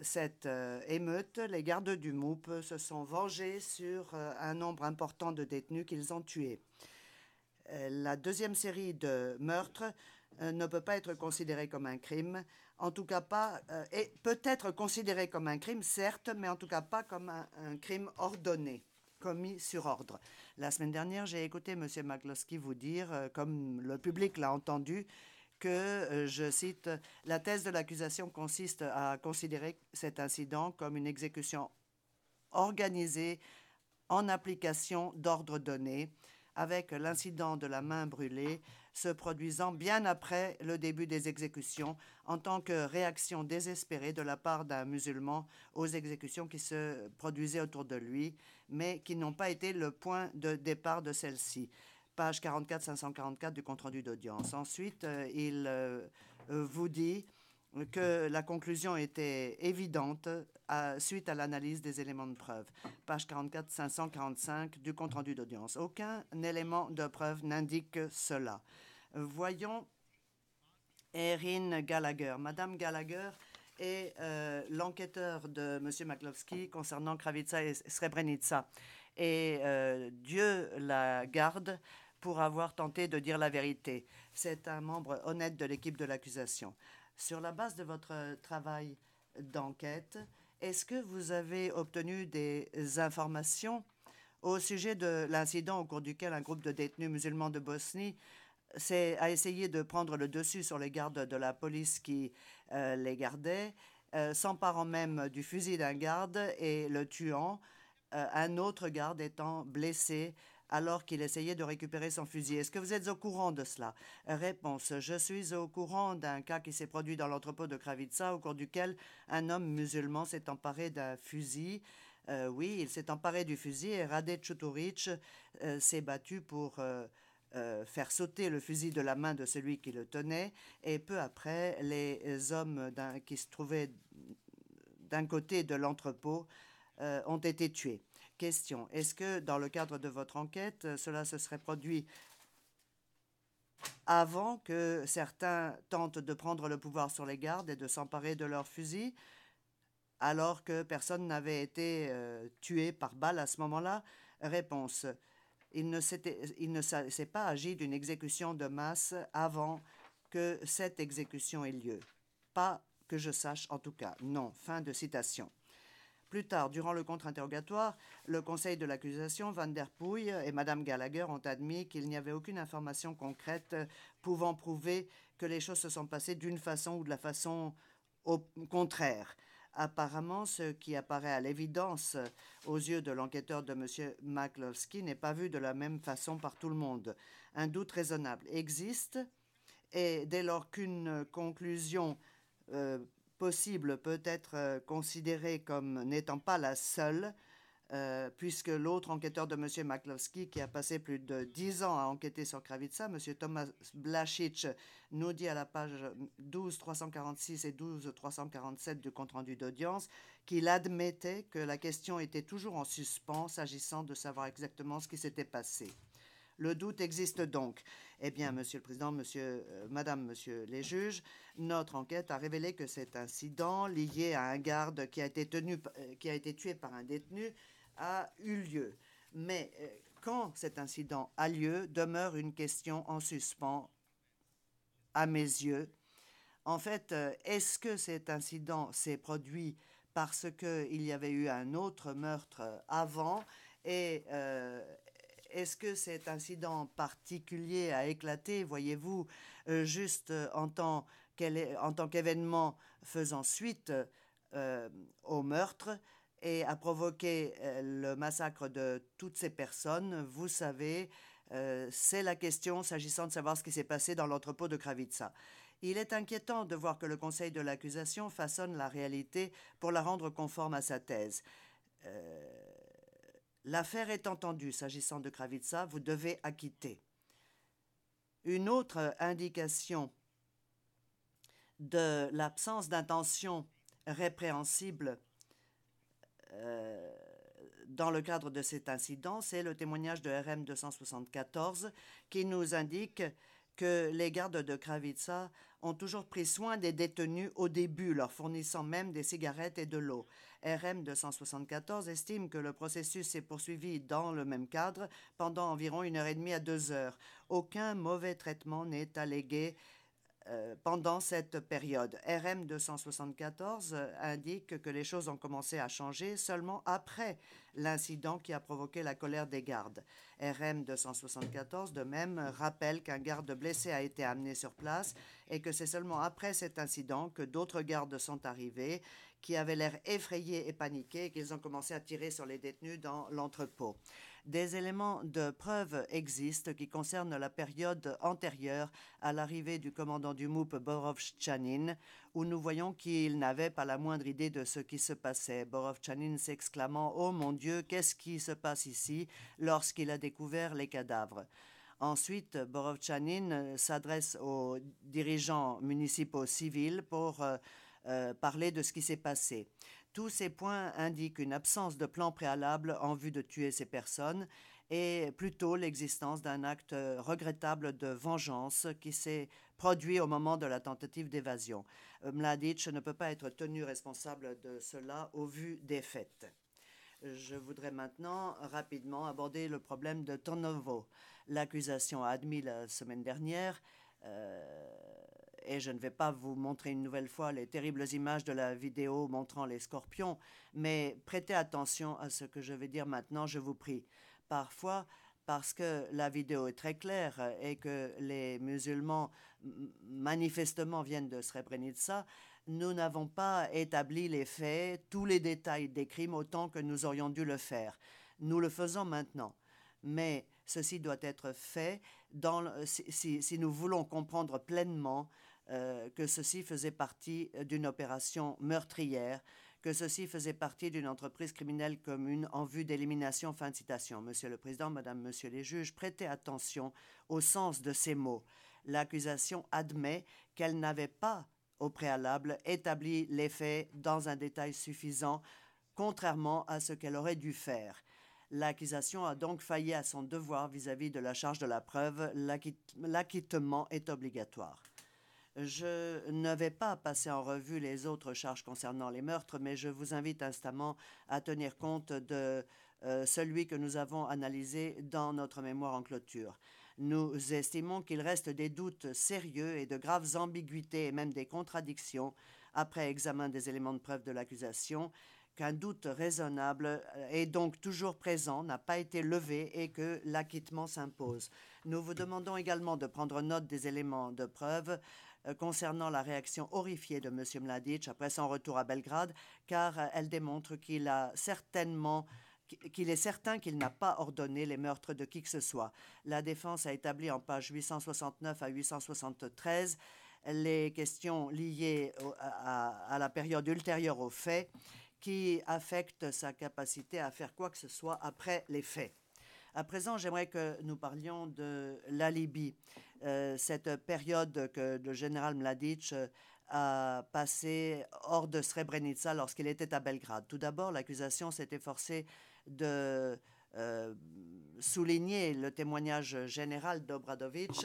cette émeute, les gardes du MOUP se sont vengés sur un nombre important de détenus qu'ils ont tués. La deuxième série de meurtres ne peut pas être considérée comme un crime, en tout cas pas, et peut être considérée comme un crime, certes, mais en tout cas pas comme un crime ordonné, commis sur ordre. La semaine dernière, j'ai écouté M. McCloskey vous dire, comme le public l'a entendu, que, je cite, « La thèse de l'accusation consiste à considérer cet incident comme une exécution organisée en application d'ordres donnés, avec l'incident de la main brûlée se produisant bien après le début des exécutions en tant que réaction désespérée de la part d'un musulman aux exécutions qui se produisaient autour de lui, mais qui n'ont pas été le point de départ de celle-ci. » Page 44-544 du compte-rendu d'audience. Ensuite, il vous dit que la conclusion était évidente suite à l'analyse des éléments de preuve. Page 44-545 du compte-rendu d'audience. Aucun élément de preuve n'indique cela. Voyons Erin Gallagher. Madame Gallagher est l'enquêteur de M. McCloskey concernant Kravitsa et Srebrenica. Et Dieu la garde pour avoir tenté de dire la vérité. C'est un membre honnête de l'équipe de l'accusation. Sur la base de votre travail d'enquête, est-ce que vous avez obtenu des informations au sujet de l'incident au cours duquel un groupe de détenus musulmans de Bosnie a essayé de prendre le dessus sur les gardes de la police qui les gardaient, s'emparant même du fusil d'un garde et le tuant, un autre garde étant blessé alors qu'il essayait de récupérer son fusil. Est-ce que vous êtes au courant de cela? Réponse. Je suis au courant d'un cas qui s'est produit dans l'entrepôt de Kravitsa au cours duquel un homme musulman s'est emparé d'un fusil. Oui, il s'est emparé du fusil et Rade Čuturić s'est battu pour faire sauter le fusil de la main de celui qui le tenait et peu après, les hommes qui se trouvaient d'un côté de l'entrepôt ont été tués. Question. Est-ce que dans le cadre de votre enquête, cela se serait produit avant que certains tentent de prendre le pouvoir sur les gardes et de s'emparer de leurs fusils, alors que personne n'avait été tué par balle à ce moment-là? Réponse. Il ne s'est pas agi d'une exécution de masse avant que cette exécution ait lieu. Pas que je sache en tout cas. Non. Fin de citation. Plus tard, durant le contre-interrogatoire, le conseil de l'accusation, Van der Pouy et Mme Gallagher ont admis qu'il n'y avait aucune information concrète pouvant prouver que les choses se sont passées d'une façon ou de la façon contraire. Apparemment, ce qui apparaît à l'évidence aux yeux de l'enquêteur de M. McCloskey n'est pas vu de la même façon par tout le monde. Un doute raisonnable existe et dès lors qu'une conclusion possible peut être considérée comme n'étant pas la seule, puisque l'autre enquêteur de M. McCloskey, qui a passé plus de 10 ans à enquêter sur Kravitsa, M. Thomas Blasic, nous dit à la page 12-346 et 12-347 du compte-rendu d'audience qu'il admettait que la question était toujours en suspens s'agissant de savoir exactement ce qui s'était passé. Le doute existe donc. Eh bien, Monsieur le Président, Madame, Monsieur les juges, notre enquête a révélé que cet incident lié à un garde qui a été tué par un détenu a eu lieu. Mais quand cet incident a lieu, demeure une question en suspens à mes yeux. En fait, est-ce que cet incident s'est produit parce qu'il y avait eu un autre meurtre avant et est-ce que cet incident particulier a éclaté, voyez-vous, juste en tant qu'événement faisant suite au meurtre? et a provoqué le massacre de toutes ces personnes, vous savez, c'est la question s'agissant de savoir ce qui s'est passé dans l'entrepôt de Kravitsa. Il est inquiétant de voir que le conseil de l'accusation façonne la réalité pour la rendre conforme à sa thèse. L'affaire est entendue s'agissant de Kravitsa, vous devez acquitter. Une autre indication de l'absence d'intention répréhensible dans le cadre de cet incident, c'est le témoignage de RM 274 qui nous indique que les gardes de Kravitsa ont toujours pris soin des détenus au début, leur fournissant même des cigarettes et de l'eau. RM 274 estime que le processus s'est poursuivi dans le même cadre pendant environ 1h30 à 2 heures. Aucun mauvais traitement n'est allégué pendant cette période. RM 274 indique que les choses ont commencé à changer seulement après l'incident qui a provoqué la colère des gardes. RM 274 de même rappelle qu'un garde blessé a été amené sur place et que c'est seulement après cet incident que d'autres gardes sont arrivés qui avaient l'air effrayés et paniqués et qu'ils ont commencé à tirer sur les détenus dans l'entrepôt. Des éléments de preuve existent qui concernent la période antérieure à l'arrivée du commandant du MOUP Borovchanin, où nous voyons qu'il n'avait pas la moindre idée de ce qui se passait. Borovchanin s'exclamant « Oh mon Dieu, qu'est-ce qui se passe ici ?» lorsqu'il a découvert les cadavres. Ensuite, Borovchanin s'adresse aux dirigeants municipaux civils pour parler de ce qui s'est passé. Tous ces points indiquent une absence de plan préalable en vue de tuer ces personnes et plutôt l'existence d'un acte regrettable de vengeance qui s'est produit au moment de la tentative d'évasion. Mladic ne peut pas être tenu responsable de cela au vu des faits. Je voudrais maintenant rapidement aborder le problème de Tornovo. L'accusation a admis la semaine dernière et je ne vais pas vous montrer une nouvelle fois les terribles images de la vidéo montrant les scorpions, mais prêtez attention à ce que je vais dire maintenant, je vous prie. Parfois, parce que la vidéo est très claire et que les musulmans manifestement viennent de Srebrenica, nous n'avons pas établi les faits, tous les détails des crimes autant que nous aurions dû le faire. Nous le faisons maintenant. Mais ceci doit être fait si nous voulons comprendre pleinement que ceci faisait partie d'une opération meurtrière, que ceci faisait partie d'une entreprise criminelle commune en vue d'élimination. Fin de citation. Monsieur le Président, Madame, Monsieur les juges, prêtez attention au sens de ces mots. L'accusation admet qu'elle n'avait pas, au préalable, établi les faits dans un détail suffisant, contrairement à ce qu'elle aurait dû faire. L'accusation a donc failli à son devoir vis-à-vis de la charge de la preuve. L'acquittement est obligatoire. Je ne vais pas passer en revue les autres charges concernant les meurtres, mais je vous invite instamment à tenir compte de celui que nous avons analysé dans notre mémoire en clôture. Nous estimons qu'il reste des doutes sérieux et de graves ambiguïtés et même des contradictions après examen des éléments de preuve de l'accusation, qu'un doute raisonnable est donc toujours présent, n'a pas été levé et que l'acquittement s'impose. Nous vous demandons également de prendre note des éléments de preuve concernant la réaction horrifiée de M. Mladic après son retour à Belgrade, car elle démontre qu'il est certain qu'il n'a pas ordonné les meurtres de qui que ce soit. La défense a établi en pages 869 à 873 les questions liées à la période ultérieure aux faits qui affectent sa capacité à faire quoi que ce soit après les faits. À présent, j'aimerais que nous parlions de la Libye, cette période que le général Mladic a passée hors de Srebrenica lorsqu'il était à Belgrade. Tout d'abord, l'accusation s'est efforcée de souligner le témoignage général d'Obradovic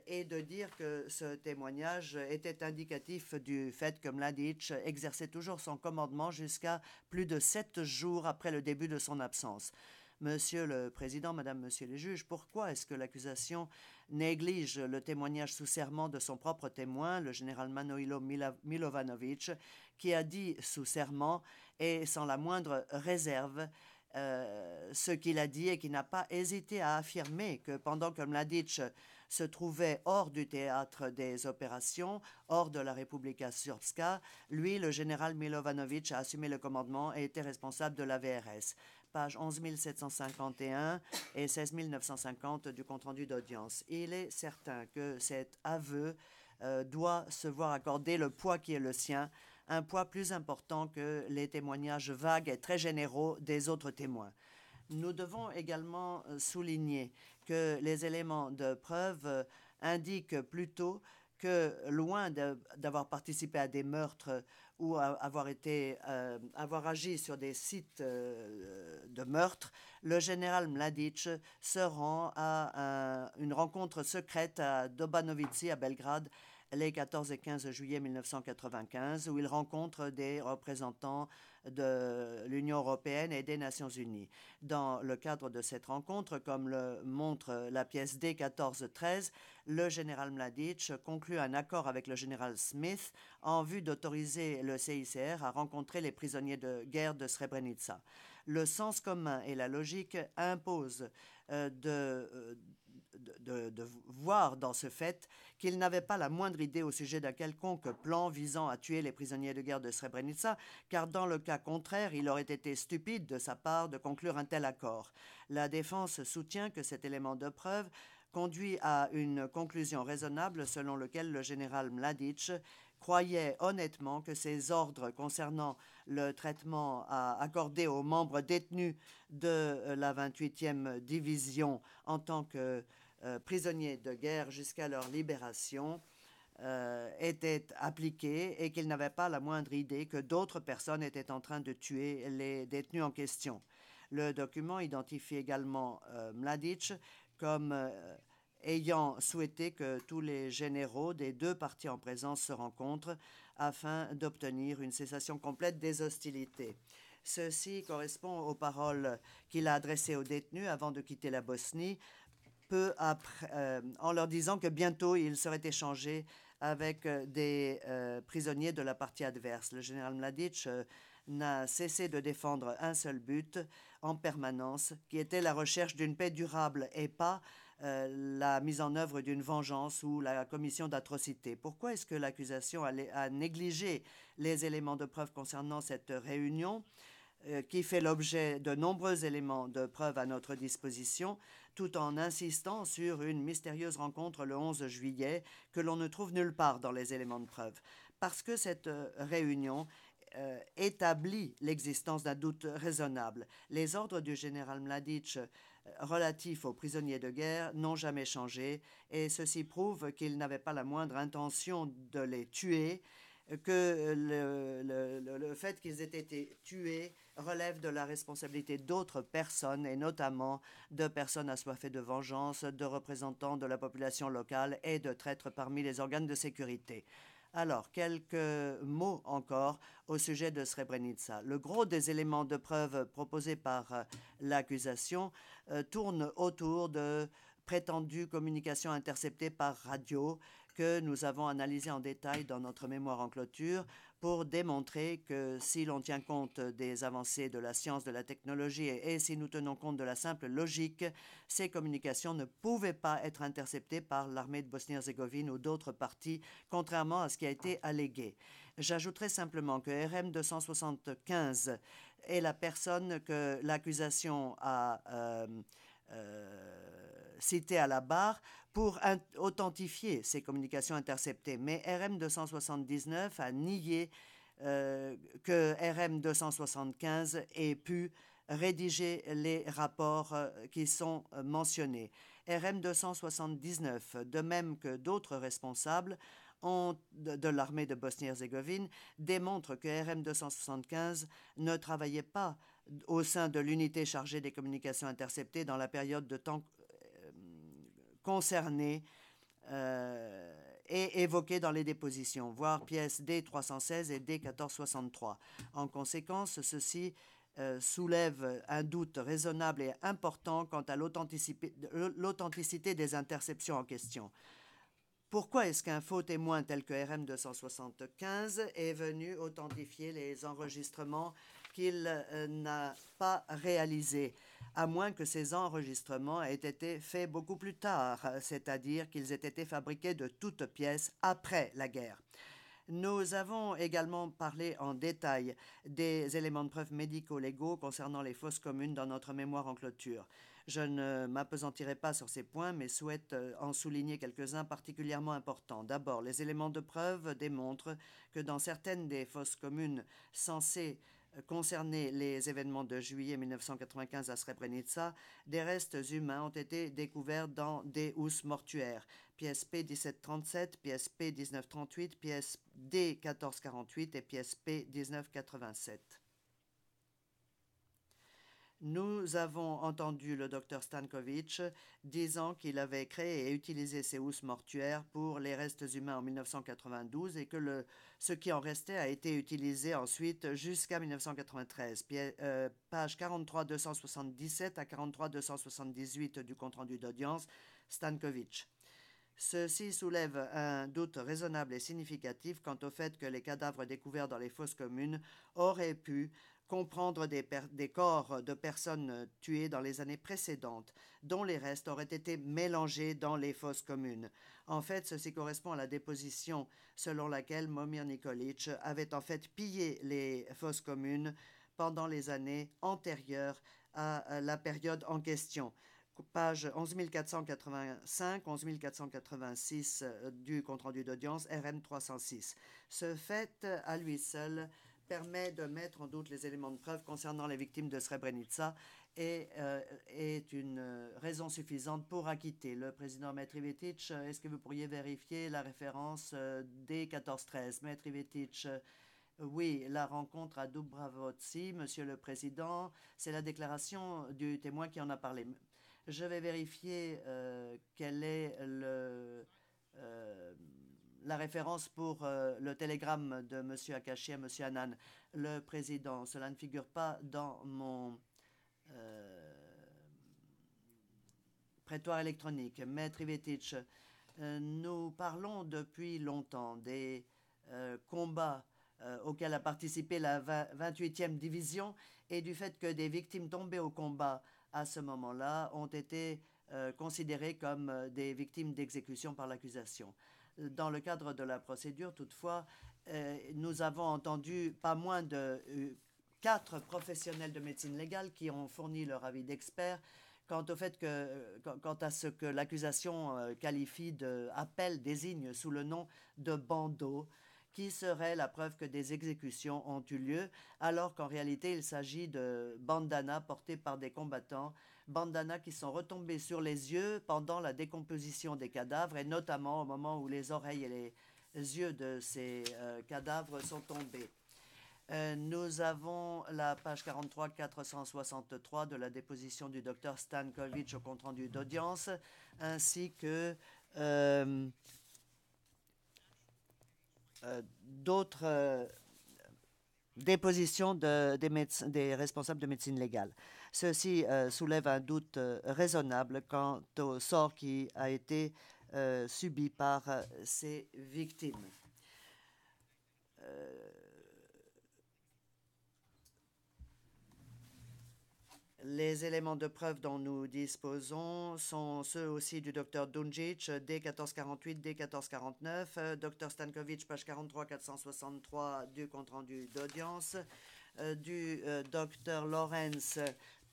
et de dire que ce témoignage était indicatif du fait que Mladic exerçait toujours son commandement jusqu'à plus de 7 jours après le début de son absence. Monsieur le Président, Madame, Monsieur les juges, pourquoi est-ce que l'accusation néglige le témoignage sous serment de son propre témoin, le général Manoilo Milovanovic, qui a dit sous serment et sans la moindre réserve ce qu'il a dit et qu'il n'a pas hésité à affirmer que pendant que Mladic se trouvait hors du théâtre des opérations, hors de la Republika Srpska, lui, le général Milovanovic, a assumé le commandement et était responsable de la VRS. Page 11 751 et 16 950 du compte-rendu d'audience. Il est certain que cet aveu doit se voir accorder le poids qui est le sien, un poids plus important que les témoignages vagues et très généraux des autres témoins. Nous devons également souligner que les éléments de preuve indiquent plutôt que, loin d'avoir participé à des meurtres ou avoir agi sur des sites de meurtre, le général Mladic se rend à une rencontre secrète à Dobanovici, à Belgrade, les 14 et 15 juillet 1995, où il rencontre des représentants de l'Union européenne et des Nations unies. Dans le cadre de cette rencontre, comme le montre la pièce D14-13, le général Mladic conclut un accord avec le général Smith en vue d'autoriser le CICR à rencontrer les prisonniers de guerre de Srebrenica. Le sens commun et la logique imposent de voir dans ce fait qu'il n'avait pas la moindre idée au sujet d'un quelconque plan visant à tuer les prisonniers de guerre de Srebrenica, car dans le cas contraire, il aurait été stupide de sa part de conclure un tel accord. La défense soutient que cet élément de preuve conduit à une conclusion raisonnable selon laquelle le général Mladic croyait honnêtement que ses ordres concernant le traitement accordé aux membres détenus de la 28e division en tant que prisonniers de guerre jusqu'à leur libération étaient appliqués et qu'il n'avait pas la moindre idée que d'autres personnes étaient en train de tuer les détenus en question. Le document identifie également Mladic comme ayant souhaité que tous les généraux des deux parties en présence se rencontrent afin d'obtenir une cessation complète des hostilités. Ceci correspond aux paroles qu'il a adressées aux détenus avant de quitter la Bosnie, peu après, en leur disant que bientôt il serait échangé avec des prisonniers de la partie adverse. Le général Mladic n'a cessé de défendre un seul but en permanence, qui était la recherche d'une paix durable et pas la mise en œuvre d'une vengeance ou la commission d'atrocités. Pourquoi est-ce que l'accusation a négligé les éléments de preuve concernant cette réunion qui fait l'objet de nombreux éléments de preuve à notre disposition, tout en insistant sur une mystérieuse rencontre le 11 juillet que l'on ne trouve nulle part dans les éléments de preuve? Parce que cette réunion établit l'existence d'un doute raisonnable. Les ordres du général Mladic relatifs aux prisonniers de guerre n'ont jamais changé et ceci prouve qu'il n'avait pas la moindre intention de les tuer, que le fait qu'ils aient été tués relève de la responsabilité d'autres personnes, et notamment de personnes assoiffées de vengeance, de représentants de la population locale et de traîtres parmi les organes de sécurité. Alors, quelques mots encore au sujet de Srebrenica. Le gros des éléments de preuve proposés par l'accusation tourne autour de prétendues communications interceptées par radio que nous avons analysées en détail dans notre mémoire en clôture pour démontrer que si l'on tient compte des avancées de la science, de la technologie et si nous tenons compte de la simple logique, ces communications ne pouvaient pas être interceptées par l'armée de Bosnie-Herzégovine ou d'autres parties, contrairement à ce qui a été allégué. J'ajouterai simplement que RM 275 est la personne que l'accusation a citée à la barre pour authentifier ces communications interceptées. Mais RM 279 a nié que RM 275 ait pu rédiger les rapports qui sont mentionnés. RM 279, de même que d'autres responsables de l'armée de Bosnie-Herzégovine, démontre que RM 275 ne travaillait pas au sein de l'unité chargée des communications interceptées dans la période de temps concernée et évoquée dans les dépositions, voire pièces D316 et D1463. En conséquence, ceci soulève un doute raisonnable et important quant à l'authenticité des interceptions en question. Pourquoi est-ce qu'un faux témoin tel que RM 275 est venu authentifier les enregistrements qu'il n'a pas réalisé, à moins que ces enregistrements aient été faits beaucoup plus tard, c'est-à-dire qu'ils aient été fabriqués de toutes pièces après la guerre. Nous avons également parlé en détail des éléments de preuve médico-légaux concernant les fosses communes dans notre mémoire en clôture. Je ne m'appesantirai pas sur ces points, mais souhaite en souligner quelques-uns particulièrement importants. D'abord, les éléments de preuve démontrent que dans certaines des fosses communes censées concerner les événements de juillet 1995 à Srebrenica, des restes humains ont été découverts dans des housses mortuaires, pièces P 1737, pièces P 1938, pièces D 1448 et pièces P 1987. Nous avons entendu le docteur Stankovic disant qu'il avait créé et utilisé ces housses mortuaires pour les restes humains en 1992 et que ce qui en restait a été utilisé ensuite jusqu'à 1993. Page 43-277 à 43-278 du compte-rendu d'audience, Stankovic. Ceci soulève un doute raisonnable et significatif quant au fait que les cadavres découverts dans les fosses communes auraient pu comprendre des corps de personnes tuées dans les années précédentes, dont les restes auraient été mélangés dans les fosses communes. En fait, ceci correspond à la déposition selon laquelle Momir Nikolic avait en fait pillé les fosses communes pendant les années antérieures à la période en question. Page 11485, 11486 du compte-rendu d'audience, RM 306. Ce fait, à lui seul, permet de mettre en doute les éléments de preuve concernant les victimes de Srebrenica et est une raison suffisante pour acquitter. Le président Metrivetic, est-ce que vous pourriez vérifier la référence D1413? Metrivetic, oui, la rencontre à Dubravotsi, Monsieur le Président, c'est la déclaration du témoin qui en a parlé. Je vais vérifier quelle est la référence pour le télégramme de M. Akashi à M. Annan. Le Président, cela ne figure pas dans mon prétoire électronique. Maître Ivetic, nous parlons depuis longtemps des combats auxquels a participé la 28e division et du fait que des victimes tombées au combat à ce moment-là ont été considérées comme des victimes d'exécution par l'accusation. Dans le cadre de la procédure, toutefois, nous avons entendu pas moins de 4 professionnels de médecine légale qui ont fourni leur avis d'experts quant à ce que l'accusation qualifie désigne sous le nom de bandeau, qui serait la preuve que des exécutions ont eu lieu, alors qu'en réalité il s'agit de bandanas portés par des combattants, bandanas qui sont retombés sur les yeux pendant la décomposition des cadavres, et notamment au moment où les oreilles et les yeux de ces cadavres sont tombés. Nous avons la page 43-463 de la déposition du docteur Stankovic au compte-rendu d'audience, ainsi que d'autres dépositions des responsables de médecine légale. Ceci soulève un doute raisonnable quant au sort qui a été subi par ces victimes. Les éléments de preuve dont nous disposons sont ceux aussi du docteur Dunjic, D1448, D1449, Dr Stankovic, page 43-463 du compte-rendu d'audience, du docteur Lawrence,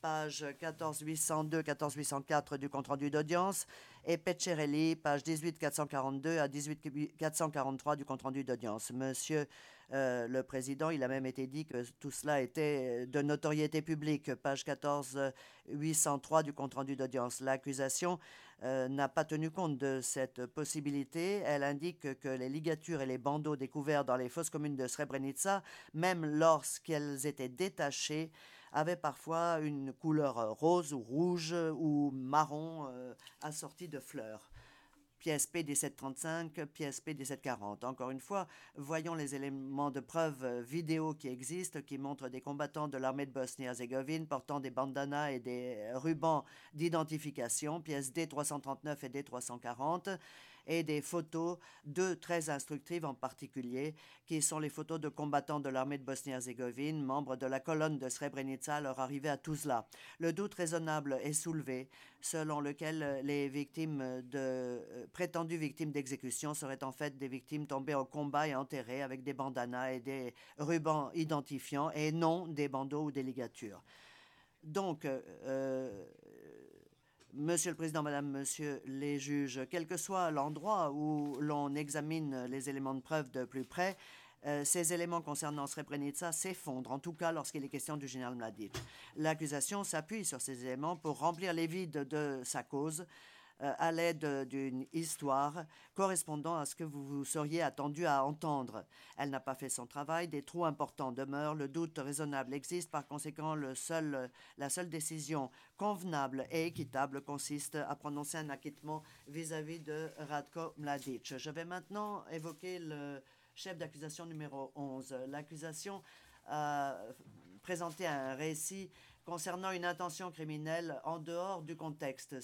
page 14802-14804 du compte-rendu d'audience, et Peccerelli, page 18442 à 18443 du compte-rendu d'audience. Monsieur le Président, il a même été dit que tout cela était de notoriété publique, page 14803 du compte-rendu d'audience. L'accusation n'a pas tenu compte de cette possibilité. Elle indique que les ligatures et les bandeaux découverts dans les fosses communes de Srebrenica, même lorsqu'elles étaient détachées, avaient parfois une couleur rose ou rouge ou marron assortie de fleurs. pièce P1735, pièce P1740. Encore une fois, voyons les éléments de preuve vidéo qui existent, qui montrent des combattants de l'armée de Bosnie-Herzégovine portant des bandanas et des rubans d'identification, pièces D339 et D340, et des photos, deux très instructives en particulier, qui sont les photos de combattants de l'armée de Bosnie-Herzégovine, membres de la colonne de Srebrenica à leur arrivée à Tuzla. Le doute raisonnable est soulevé, selon lequel les prétendues victimes d'exécution seraient en fait des victimes tombées au combat et enterrées avec des bandanas et des rubans identifiants et non des bandeaux ou des ligatures. Donc, Monsieur le Président, Madame, Monsieur les juges, quel que soit l'endroit où l'on examine les éléments de preuve de plus près, ces éléments concernant Srebrenica s'effondrent, en tout cas lorsqu'il est question du général Mladic. L'accusation s'appuie sur ces éléments pour remplir les vides de sa cause à l'aide d'une histoire correspondant à ce que vous seriez attendu à entendre. Elle n'a pas fait son travail, des trous importants demeurent, le doute raisonnable existe, par conséquent la seule décision convenable et équitable consiste à prononcer un acquittement vis-à-vis de Ratko Mladic. Je vais maintenant évoquer le chef d'accusation numéro 11. L'accusation a présenté un récit concernant une intention criminelle en dehors du contexte.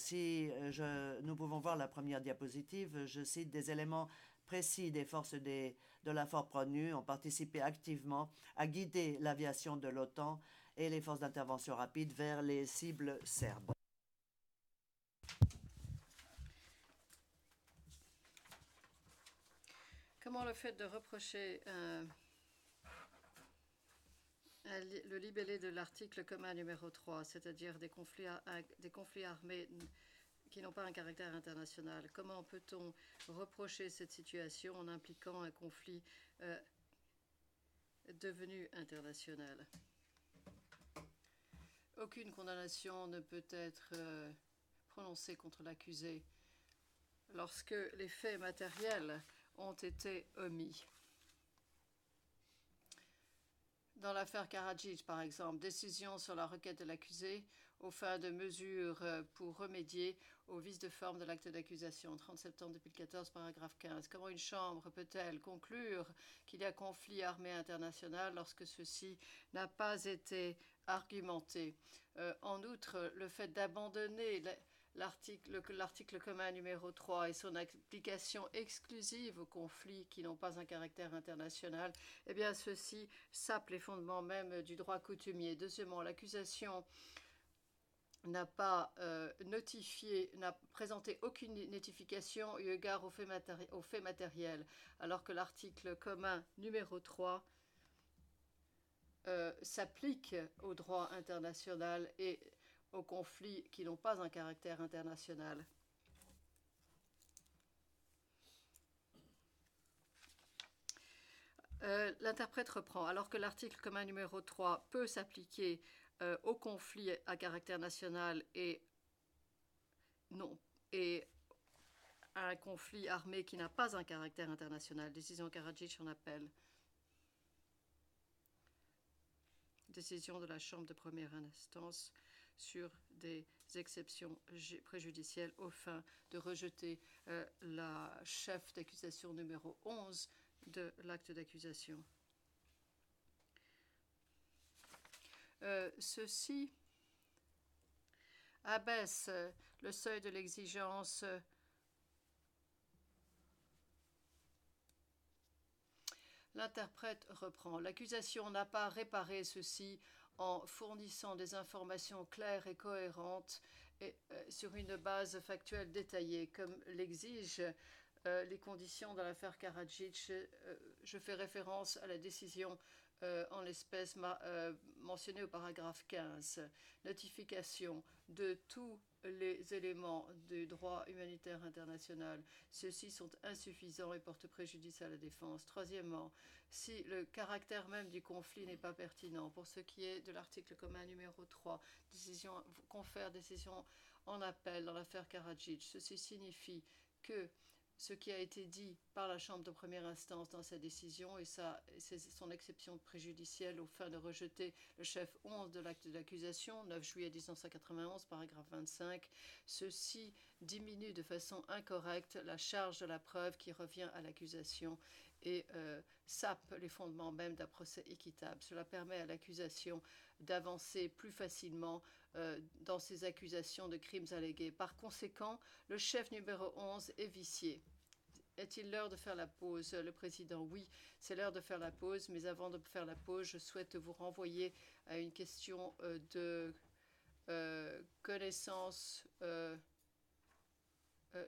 Nous pouvons voir la première diapositive, je cite des éléments précis des forces de la FORPRONU ont participé activement à guider l'aviation de l'OTAN et les forces d'intervention rapide vers les cibles serbes. Comment le fait de reprocher le libellé de l'article commun numéro 3, c'est-à-dire des conflits armés qui n'ont pas un caractère international, comment peut-on reprocher cette situation en impliquant un conflit devenu international? Aucune condamnation ne peut être prononcée contre l'accusé lorsque les faits matériels ont été omis. Dans l'affaire Karadzic, par exemple, décision sur la requête de l'accusé aux fins de mesures pour remédier au vice de forme de l'acte d'accusation. 30 septembre 2014, paragraphe 15. Comment une chambre peut-elle conclure qu'il y a conflit armé international lorsque ceci n'a pas été argumenté? En outre, le fait d'abandonner l'article commun numéro 3 et son application exclusive aux conflits qui n'ont pas un caractère international, eh bien, ceci sape les fondements même du droit coutumier. Deuxièmement, l'accusation n'a pas n'a présenté aucune notification eu égard aux faits matériels, alors que l'article commun numéro 3 s'applique au droit international et aux conflits qui n'ont pas un caractère international. L'interprète reprend. Alors que l'article commun numéro 3 peut s'appliquer aux conflits à caractère national et à un conflit armé qui n'a pas un caractère international. Décision Karadzic en appel. Décision de la Chambre de première instance sur des exceptions préjudicielles aux fins de rejeter la chef d'accusation numéro 11 de l'acte d'accusation. Ceci abaisse le seuil de l'exigence L'interprète reprend. L'accusation n'a pas réparé ceci en fournissant des informations claires et cohérentes et sur une base factuelle détaillée, comme l'exigent les conditions de l'affaire Karadzic. Je fais référence à la décision en l'espèce mentionnée au paragraphe 15. Notification de tous les éléments du droit humanitaire international. Ceux-ci sont insuffisants et portent préjudice à la défense. Troisièmement, si le caractère même du conflit n'est pas pertinent, pour ce qui est de l'article commun numéro 3, confère décision en appel dans l'affaire Karadzic, ceci signifie que ce qui a été dit par la Chambre de première instance dans sa décision et son exception préjudicielle aux fins de rejeter le chef 11 de l'acte d'accusation, 9 juillet 1991, paragraphe 25, ceci diminue de façon incorrecte la charge de la preuve qui revient à l'accusation et sape les fondements même d'un procès équitable. Cela permet à l'accusation d'avancer plus facilement dans ses accusations de crimes allégués. Par conséquent, le chef numéro 11 est vicié. Est-il l'heure de faire la pause? Le président, oui, c'est l'heure de faire la pause, mais avant de faire la pause, je souhaite vous renvoyer à une question de connaissance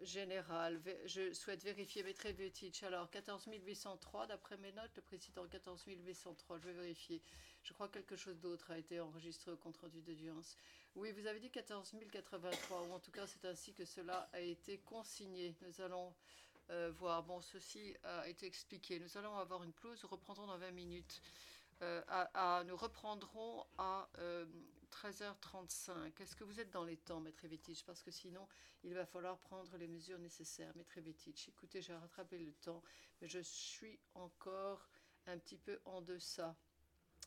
générale. Je souhaite vérifier Metrevetic. Alors, 14 803, d'après mes notes, le président 14 803, je vais vérifier. Je crois que quelque chose d'autre a été enregistré au compte-rendu d'audience. Oui, vous avez dit 14 083, ou en tout cas, c'est ainsi que cela a été consigné. Nous allons voir. Bon, ceci a été expliqué. Nous allons avoir une pause. Nous reprendrons dans 20 minutes. Nous reprendrons à 13h35. Est-ce que vous êtes dans les temps, Maître Vetic? Parce que sinon, il va falloir prendre les mesures nécessaires. Maître Vetic, écoutez, j'ai rattrapé le temps, mais je suis encore un petit peu en deçà,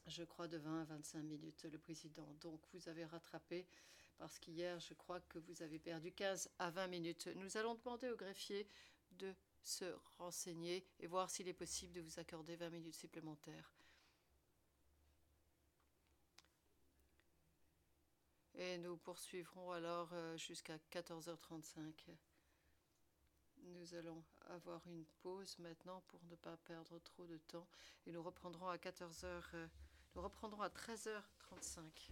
je crois, de 20 à 25 minutes, le président. Donc, vous avez rattrapé, parce qu'hier, je crois que vous avez perdu 15 à 20 minutes. Nous allons demander au greffier de se renseigner et voir s'il est possible de vous accorder 20 minutes supplémentaires. Et nous poursuivrons alors jusqu'à 14h35. Nous allons avoir une pause maintenant pour ne pas perdre trop de temps. Et nous reprendrons à 14h, nous reprendrons à 13h35.